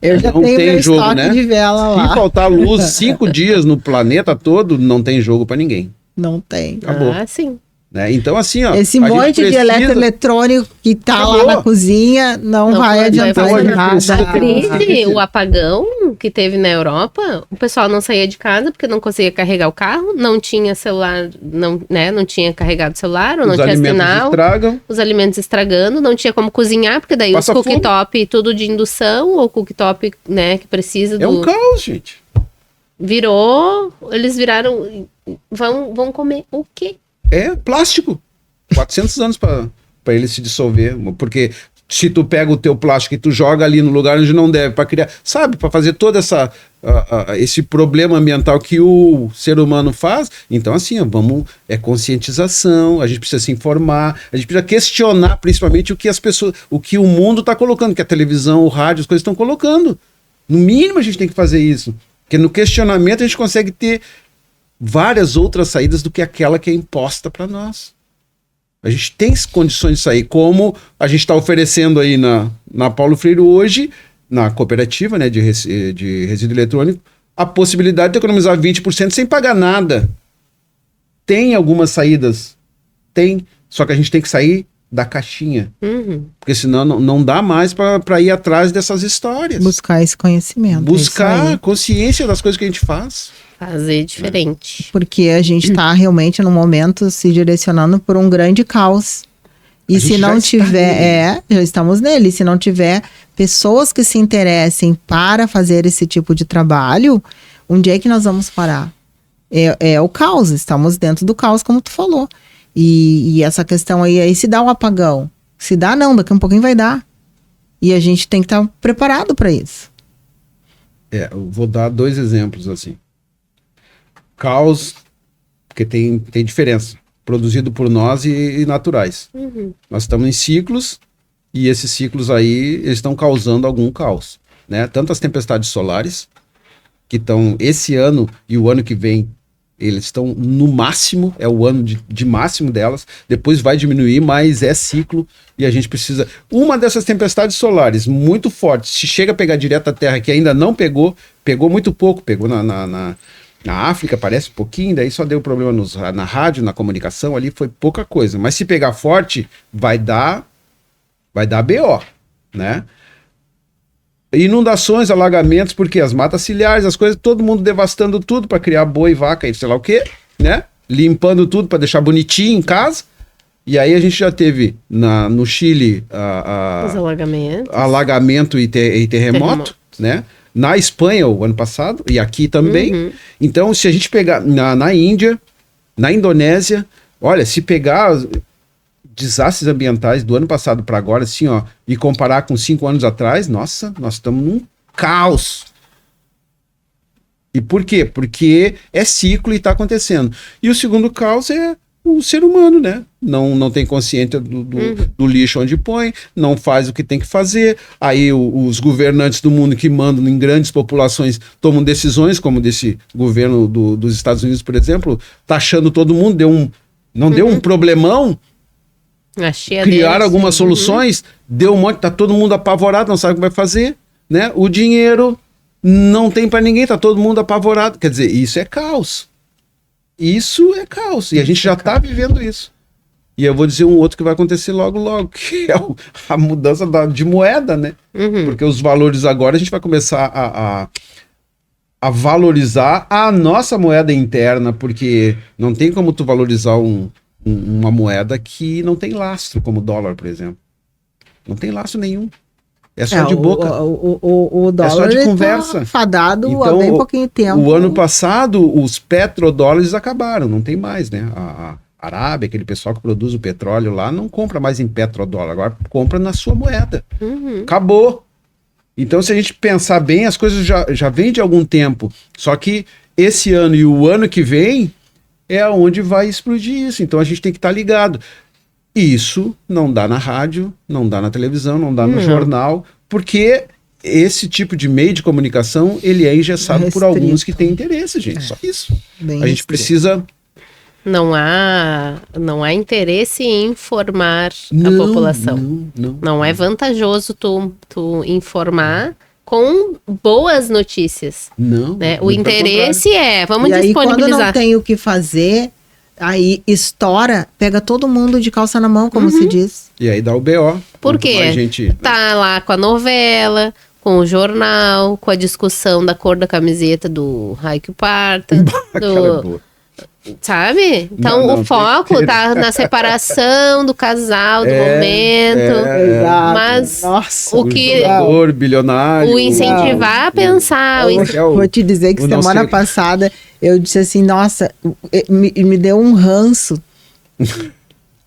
Eu já tenho meu jogo, estoque né? de vela lá. Se faltar luz 5 dias no planeta todo, não tem jogo para ninguém. Não tem. Acabou. Sim. Né? Então, assim, ó. Esse monte de eletroeletrônico que tá lá na cozinha não vai adiantar nada. A crise, o apagão que teve na Europa, o pessoal não saía de casa porque não conseguia carregar o carro, não tinha celular, não tinha carregado o celular, ou não tinha sinal. Os alimentos estragando, não tinha como cozinhar, porque daí os cooktop, tudo de indução, ou cooktop, né, que precisa do... É um caos, gente. Eles viraram, vão comer o quê? É plástico. 400 anos para ele se dissolver. Porque se tu pega o teu plástico e tu joga ali no lugar onde não deve, para criar, sabe, para fazer toda esse problema ambiental que o ser humano faz. Então, assim, é conscientização, a gente precisa se informar, a gente precisa questionar principalmente o que o mundo está colocando, que a televisão, o rádio, as coisas estão colocando. No mínimo a gente tem que fazer isso, porque no questionamento a gente consegue ter várias outras saídas do que aquela que é imposta para nós. A gente tem condições de sair, como a gente está oferecendo aí na Paulo Freire hoje, na cooperativa, né, de resíduo eletrônico, a possibilidade de economizar 20% sem pagar nada. Tem algumas saídas? Tem, só que a gente tem que sair da caixinha. Porque senão não dá mais para ir atrás dessas histórias. Buscar esse conhecimento. Buscar consciência das coisas que a gente faz. Fazer diferente. Porque a gente está realmente no momento se direcionando por um grande caos. E se não tiver, já estamos nele. Se não tiver pessoas que se interessem para fazer esse tipo de trabalho, onde é que nós vamos parar? É o caos, estamos dentro do caos, como tu falou. E essa questão aí se dá um apagão. Se dá, não, daqui a um pouquinho vai dar. E a gente tem que estar preparado para isso. Eu vou dar 2 exemplos assim. Caos, porque tem diferença, produzido por nós e naturais. Nós estamos em ciclos, e esses ciclos aí, eles estão causando algum caos, né? Tanto as tempestades solares, que estão esse ano e o ano que vem, eles estão no máximo, é o ano de máximo delas, depois vai diminuir, mas é ciclo, e a gente precisa... Uma dessas tempestades solares, muito forte, se chega a pegar direto a Terra, que ainda não pegou muito pouco, pegou na África, parece um pouquinho, daí só deu problema na rádio, na comunicação, ali foi pouca coisa. Mas se pegar forte, vai dar BO, né? Inundações, alagamentos, porque as matas ciliares, as coisas, todo mundo devastando tudo para criar boi, vaca e sei lá o quê, né? Limpando tudo para deixar bonitinho em casa. E aí a gente já teve no Chile os alagamentos. Alagamento e terremoto, né? Na Espanha, o ano passado, e aqui também. Então, se a gente pegar na Índia, na Indonésia, olha, se pegar desastres ambientais do ano passado para agora, assim, ó, e comparar com 5 anos atrás, nossa, nós estamos num caos. E por quê? Porque é ciclo e está acontecendo. E o segundo caos é o ser humano, né? Não tem consciência do lixo onde põe, não faz o que tem que fazer. Aí os governantes do mundo que mandam em grandes populações tomam decisões, como desse governo dos Estados Unidos, por exemplo, taxando todo mundo, deu um problemão, criaram algumas soluções, deu um monte, tá todo mundo apavorado, não sabe o que vai fazer, né? O dinheiro não tem para ninguém, tá todo mundo apavorado. Quer dizer, isso é caos. Isso é caos. E a gente já está vivendo isso. E eu vou dizer um outro que vai acontecer logo, que é a mudança de moeda, né? Porque os valores agora, a gente vai começar a valorizar a nossa moeda interna, porque não tem como tu valorizar uma moeda que não tem lastro, como o dólar, por exemplo. Não tem lastro nenhum. É só de boca. O dólar é só de conversa. Tá fadado então, há bem pouquinho tempo. O ano passado, os petrodólares acabaram, não tem mais, né? A Arábia, aquele pessoal que produz o petróleo lá, não compra mais em petrodólar, agora compra na sua moeda. Acabou. Então, se a gente pensar bem, as coisas já vêm de algum tempo. Só que esse ano e o ano que vem é onde vai explodir isso. Então, a gente tem que estar ligado. Isso não dá na rádio, não dá na televisão, não dá no jornal, porque esse tipo de meio de comunicação, ele é engessado por alguns que têm interesse, gente. Só isso. Bem a gente precisa... Não há interesse em informar a população. Não é vantajoso tu informar com boas notícias. Não. Né? O interesse vamos e aí, disponibilizar. Quando não tem o que fazer, aí estoura, pega todo mundo de calça na mão, como se diz. E aí dá o BO. Por quê? Tá lá com a novela, com o jornal, com a discussão da cor da camiseta do Raik Parta. Sabe? Então o foco tá na separação do casal, do momento. Mas o que jogador bilionário, o incentivar a pensar. Vou te dizer que semana passada eu disse assim, nossa, me deu um ranço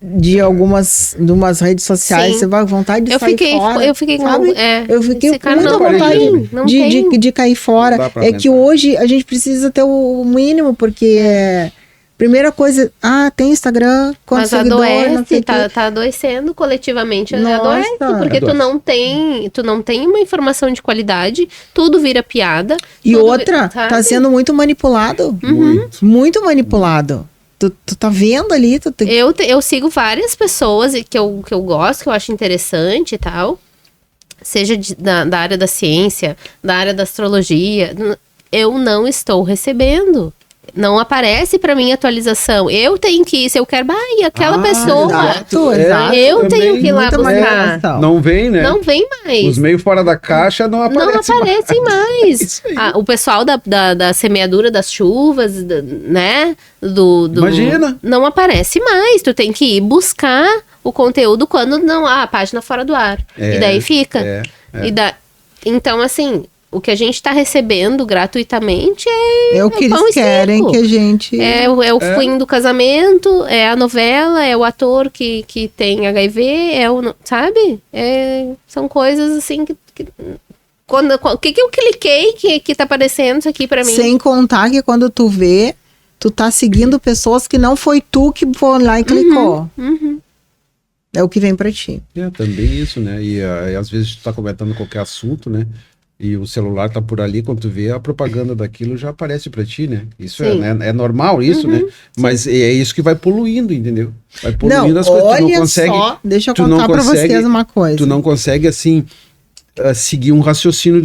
de umas redes sociais, Sim. você vai com vontade de Eu sair fiquei, fora. eu fiquei com, sabe? Eu fiquei esse com cara muita não vontade tem, não tem. de cair Não fora. dá pra É que aguentar. hoje a gente precisa ter o mínimo, porque primeira coisa, tem Instagram, quanto Mas seguidor, não sei adoece, o quê. tá adoecendo coletivamente, Nossa. adoece, porque tu Adoece. não tem uma informação de qualidade, tudo vira piada. E tudo outra, sabe? tá sendo muito manipulado. Muito. Muito manipulado. Tu tá vendo ali, tu tem... Eu sigo várias pessoas que eu gosto, que eu acho interessante e tal, seja da área da ciência, da área da astrologia, eu não estou recebendo. Não aparece pra mim atualização. Eu tenho que ir, se eu quero, e aquela pessoa, exato, É, exato. eu também tenho que ir lá muita buscar. manipulação. Não vem, né? Não vem mais. Os meio fora da caixa não Não aparecem. aparecem mais. Isso aí. O pessoal da semeadura das chuvas, né? Imagina. Não aparece mais. Tu tem que ir buscar o conteúdo quando não. A página fora do ar. É, e daí fica. é. Então, assim, o que a gente tá recebendo gratuitamente É o que pão eles e querem circo. que a gente... É o fim do casamento, é a novela, é o ator que tem HIV, sabe? São coisas assim que o que eu cliquei que tá aparecendo isso aqui pra mim? Sem contar que quando tu vê, tu tá seguindo pessoas que não foi tu que foi lá e clicou. Uhum. É o que vem pra ti. É, também isso, né? E às vezes tu tá comentando qualquer assunto, né? E o celular tá por ali, quando tu vê a propaganda daquilo já aparece pra ti, né? Isso Sim. é normal isso, né? Mas é isso que vai poluindo, entendeu? Vai poluindo Não, as coisas. Tu não olha consegue, só, deixa eu tu não contar pra consegue- vocês uma coisa. tu não consegue assim seguir um raciocínio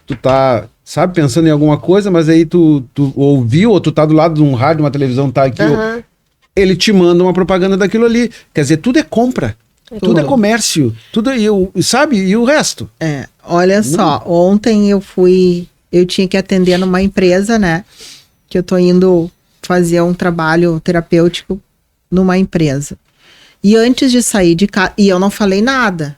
tu tá, sabe, pensando em alguma coisa, mas aí tu ouviu, ou tu tá do lado de um rádio, uma televisão tá aqui, Aham. ele te manda uma propaganda daquilo ali. Quer dizer, tudo é compra. Tudo é comércio, sabe? E o resto? Olha só, ontem eu tinha que atender numa empresa, né? Que eu tô indo fazer um trabalho terapêutico numa empresa. E antes de sair de casa, e eu não falei nada.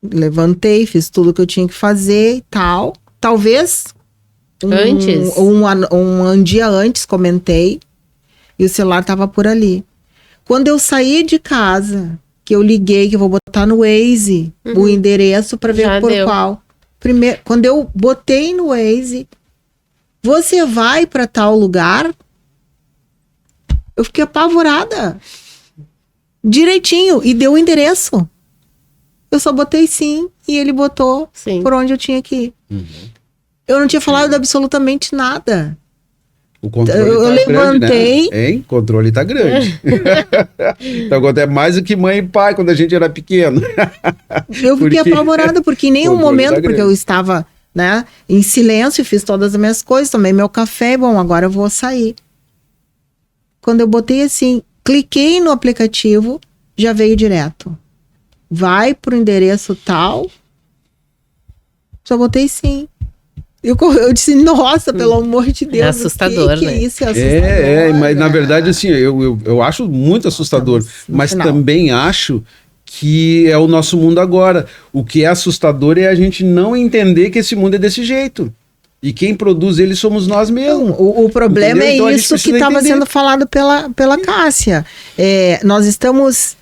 Levantei, fiz tudo que eu tinha que fazer e tal. Talvez Antes? um dia antes comentei e o celular tava por ali. Quando eu saí de casa, que eu liguei, que eu vou botar no Waze o endereço para ver Já por deu. qual. Primeiro, quando eu botei no Waze, você vai para tal lugar? Eu fiquei apavorada. Direitinho, e deu o endereço. Eu só botei sim, e ele botou Sim. por onde eu tinha que ir. Eu não tinha falado absolutamente nada. O controle Eu tá levantei. grande, né? Hein? O controle tá grande. Então, é mais do que mãe e pai quando a gente era pequeno. Eu fiquei Porque apavorada, porque em nenhum controle momento, tá porque grande. eu estava, né, em silêncio, fiz todas as minhas coisas, tomei meu café, bom, agora eu vou sair. Quando eu botei assim, cliquei no aplicativo, já veio direto. Vai pro endereço tal. Só botei sim. Eu disse, nossa, pelo amor de Deus. assustador, que né? É isso? É assustador. Mas na né? verdade, assim, eu acho muito assustador, No mas final. também acho que é o nosso mundo agora. O que é assustador é a gente não entender que esse mundo é desse jeito. E quem produz ele somos nós mesmos. Não, o problema Entendeu? Então a é gente isso que precisa estava entender. sendo falado pela Cássia. Nós estamos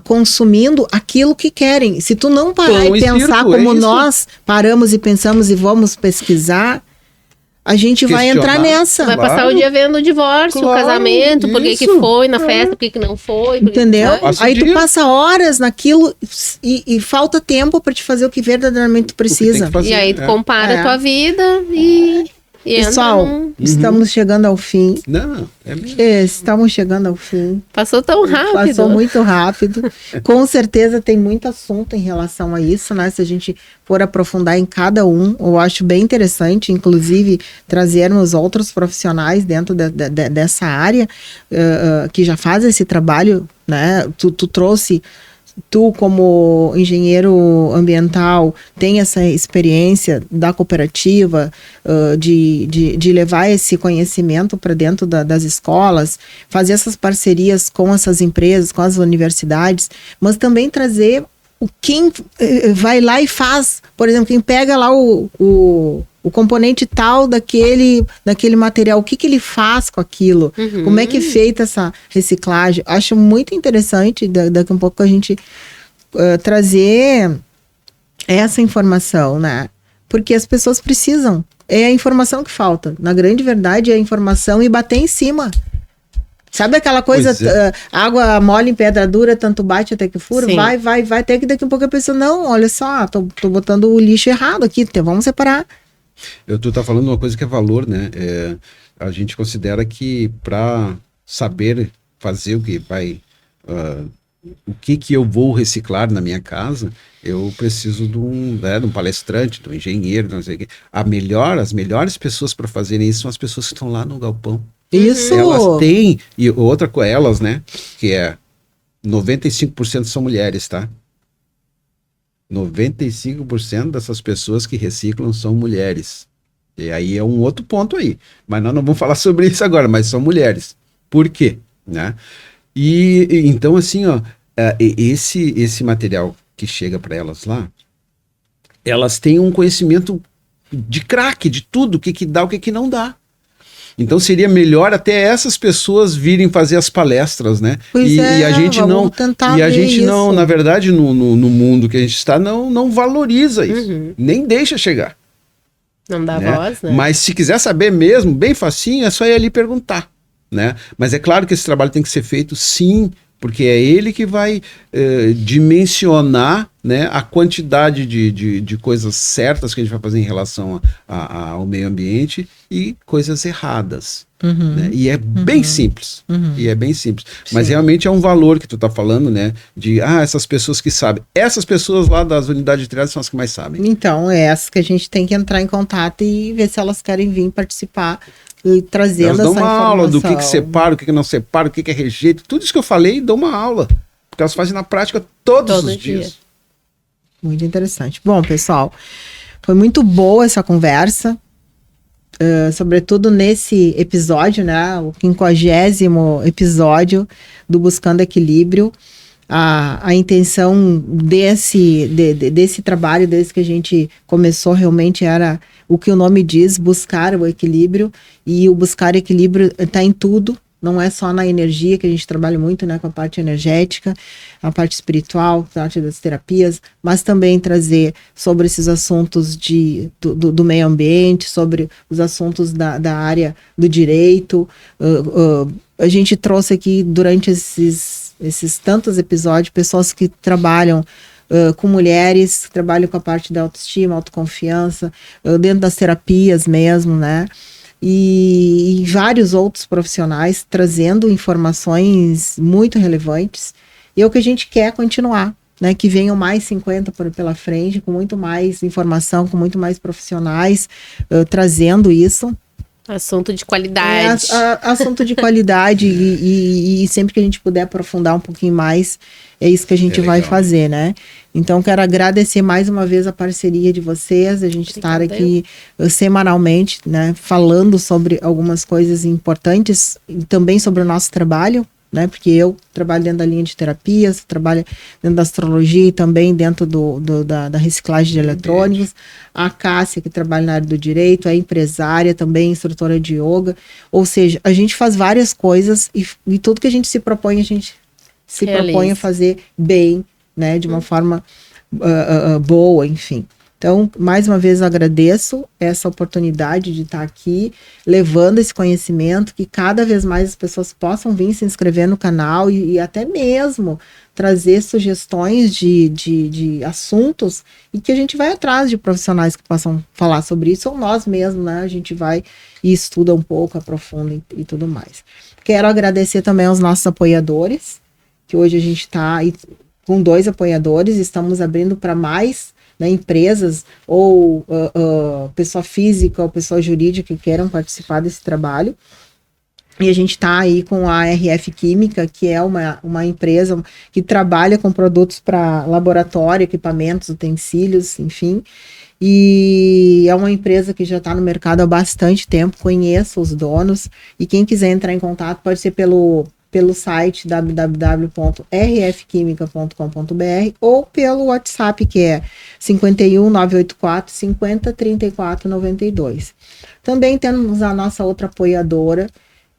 consumindo aquilo que querem. Se tu não parar Pão e e pensar circo, como é isso. nós paramos e pensamos e vamos pesquisar, a gente vai Questionar. entrar nessa. Vai Claro. passar o dia vendo o divórcio, Claro, o casamento, por que isso. foi na festa, por que não foi. por que- Entendeu? sabe? Passa o Aí tu dia. passa horas naquilo e falta tempo para te fazer o que verdadeiramente tu O que tem precisa. que fazer, E aí tu é. compara É. a tua vida e entra Pessoal, num- estamos chegando ao fim. Não, é mesmo. Estamos chegando ao fim. Passou tão rápido. Passou muito rápido. Com certeza tem muito assunto em relação a isso, né? Se a gente for aprofundar em cada um, eu acho bem interessante, inclusive, trazermos outros profissionais dentro dessa área que já fazem esse trabalho, né? Tu trouxe. Tu, como engenheiro ambiental, tem essa experiência da cooperativa, de levar esse conhecimento para dentro das escolas, fazer essas parcerias com essas empresas, com as universidades, mas também trazer quem vai lá e faz. Por exemplo, quem pega lá o o componente tal daquele material, o que ele faz com aquilo, como é que é feita essa reciclagem. Acho muito interessante, daqui a pouco a gente trazer essa informação, né? Porque as pessoas precisam. É a informação que falta. Na grande verdade, é a informação e bater em cima. Sabe aquela coisa, água mole em pedra dura, tanto bate até que fura? Sim. Vai, até que daqui a pouco a pessoa, não, olha só, tô botando o lixo errado aqui, então vamos separar. Tu tá falando uma coisa que é valor, né? A gente considera que para saber fazer o que vai... o que eu vou reciclar na minha casa, eu preciso de um palestrante, de um engenheiro, não sei o quê. As melhores pessoas para fazerem isso são as pessoas que estão lá no galpão. Isso! Elas têm, e outra com elas, né, que é 95% são mulheres, tá? 95% dessas pessoas que reciclam são mulheres. E aí é um outro ponto aí. Mas nós não vamos falar sobre isso agora, mas são mulheres. Por quê? Né? E então, assim, ó, esse material que chega para elas lá, elas têm um conhecimento de craque, de tudo, o que dá, o que não dá. Então seria melhor até essas pessoas virem fazer as palestras, né? Pois e a gente não, tentar e a gente isso. não, na verdade, no mundo que a gente está, não valoriza isso, nem deixa chegar. Não dá né? voz, né? Mas se quiser saber mesmo, bem facinho, é só ir ali perguntar, né? Mas é claro que esse trabalho tem que ser feito, sim, porque é ele que vai dimensionar, né, a quantidade de coisas certas que a gente vai fazer em relação ao meio ambiente e coisas erradas. Né? E é bem simples. E é bem simples. Mas Sim. realmente é um valor que tu tá falando, né? De essas pessoas que sabem. Essas pessoas lá das unidades de triagem são as que mais sabem. Então, é essas que a gente tem que entrar em contato e ver se elas querem vir participar, trazendo Elas dão essa uma informação. aula do que separa, o que não separa, o que é rejeito. Tudo isso que eu falei, dão uma aula. Porque elas fazem na prática todos Todo os dia. dias. Muito interessante. Bom, pessoal, foi muito boa essa conversa, sobretudo nesse episódio, né? O 50º episódio do Buscando Equilíbrio. A intenção desse trabalho, desde que a gente começou, realmente era o que o nome diz, buscar o equilíbrio. E o buscar equilíbrio está em tudo. Não é só na energia, que a gente trabalha muito, né, com a parte energética, a parte espiritual, a parte das terapias, mas também trazer sobre esses assuntos do meio ambiente, sobre os assuntos da área do direito. A gente trouxe aqui, durante esses tantos episódios, pessoas que trabalham com mulheres, que trabalham com a parte da autoestima, autoconfiança, dentro das terapias mesmo, né? E vários outros profissionais trazendo informações muito relevantes. E é o que a gente quer continuar, né? Que venham mais 50 pela frente, com muito mais informação, com muito mais profissionais trazendo isso. Assunto de qualidade. Assunto de qualidade e sempre que a gente puder aprofundar um pouquinho mais, é isso que a gente vai fazer, né? Então, quero agradecer mais uma vez a parceria de vocês, a gente estar aqui semanalmente, né? Falando sobre algumas coisas importantes e também sobre o nosso trabalho, né? Porque eu trabalho dentro da linha de terapias, trabalho dentro da astrologia e também dentro da reciclagem de eletrônicos. A Cássia, que trabalha na área do direito, é empresária, também instrutora de yoga. Ou seja, a gente faz várias coisas e tudo que a gente se propõe, a gente se propõe a fazer bem, né? De uma forma boa, enfim. Então, mais uma vez, eu agradeço essa oportunidade de estar aqui, levando esse conhecimento, que cada vez mais as pessoas possam vir se inscrever no canal e até mesmo trazer sugestões de assuntos e que a gente vai atrás de profissionais que possam falar sobre isso, ou nós mesmos, né? A gente vai e estuda um pouco, aprofunda e tudo mais. Quero agradecer também aos nossos apoiadores, que hoje a gente está com 2 apoiadores, estamos abrindo para mais, né, empresas ou pessoa física ou pessoa jurídica que queiram participar desse trabalho. E a gente está aí com a RF Química, que é uma empresa que trabalha com produtos para laboratório, equipamentos, utensílios, enfim. E é uma empresa que já está no mercado há bastante tempo, conheço os donos. E quem quiser entrar em contato pode ser pelo pelo site www.rfquimica.com.br ou pelo WhatsApp, que é 51 984 50 34 92. Também temos a nossa outra apoiadora,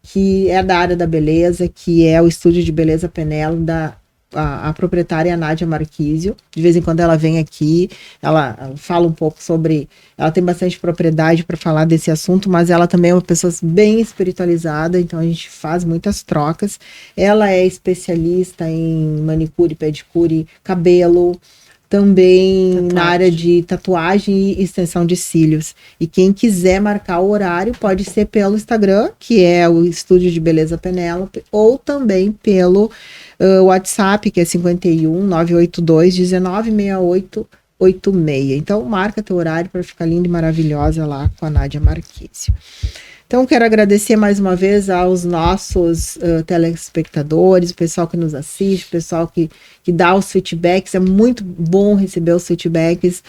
que é da área da beleza, que é o Estúdio de Beleza Penelo, a proprietária Nádia Marquísio. De vez em quando ela vem aqui, ela fala um pouco sobre... Ela tem bastante propriedade para falar desse assunto, mas ela também é uma pessoa bem espiritualizada, então a gente faz muitas trocas. Ela é especialista em manicure, pedicure, cabelo, também na área de tatuagem e extensão de cílios. E quem quiser marcar o horário pode ser pelo Instagram, que é o Estúdio de Beleza Penélope, ou também pelo WhatsApp, que é 51 982 19 68 86. Então marca teu horário para ficar linda e maravilhosa lá com a Nádia Marquísio. Então, quero agradecer mais uma vez aos nossos telespectadores, o pessoal que nos assiste, o pessoal que dá os feedbacks. É muito bom receber os feedbacks.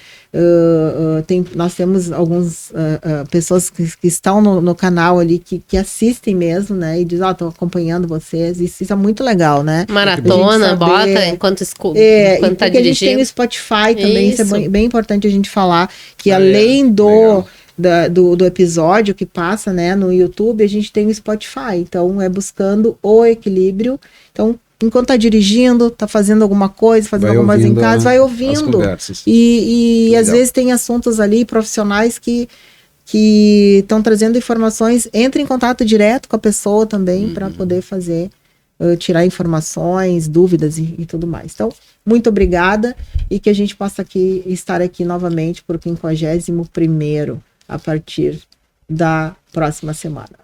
Nós temos algumas pessoas que estão no canal ali, que assistem mesmo, né? E dizem, estou acompanhando vocês. Isso é muito legal, né? Maratona, bota enquanto escuta, enquanto tá dirigindo. A gente tem o Spotify também, isso é bem importante a gente falar, que além do episódio que passa, né, no YouTube, a gente tem o Spotify, então é buscando o equilíbrio. Então, enquanto tá dirigindo, tá fazendo alguma coisa, fazendo alguma coisa em casa, vai ouvindo. E às vezes tem assuntos ali profissionais que estão trazendo informações. Entre em contato direto com a pessoa também para poder fazer, tirar informações, dúvidas e tudo mais. Então, muito obrigada e que a gente possa estar aqui novamente por 51º a partir da próxima semana.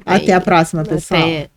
Até a próxima, pessoal. Até.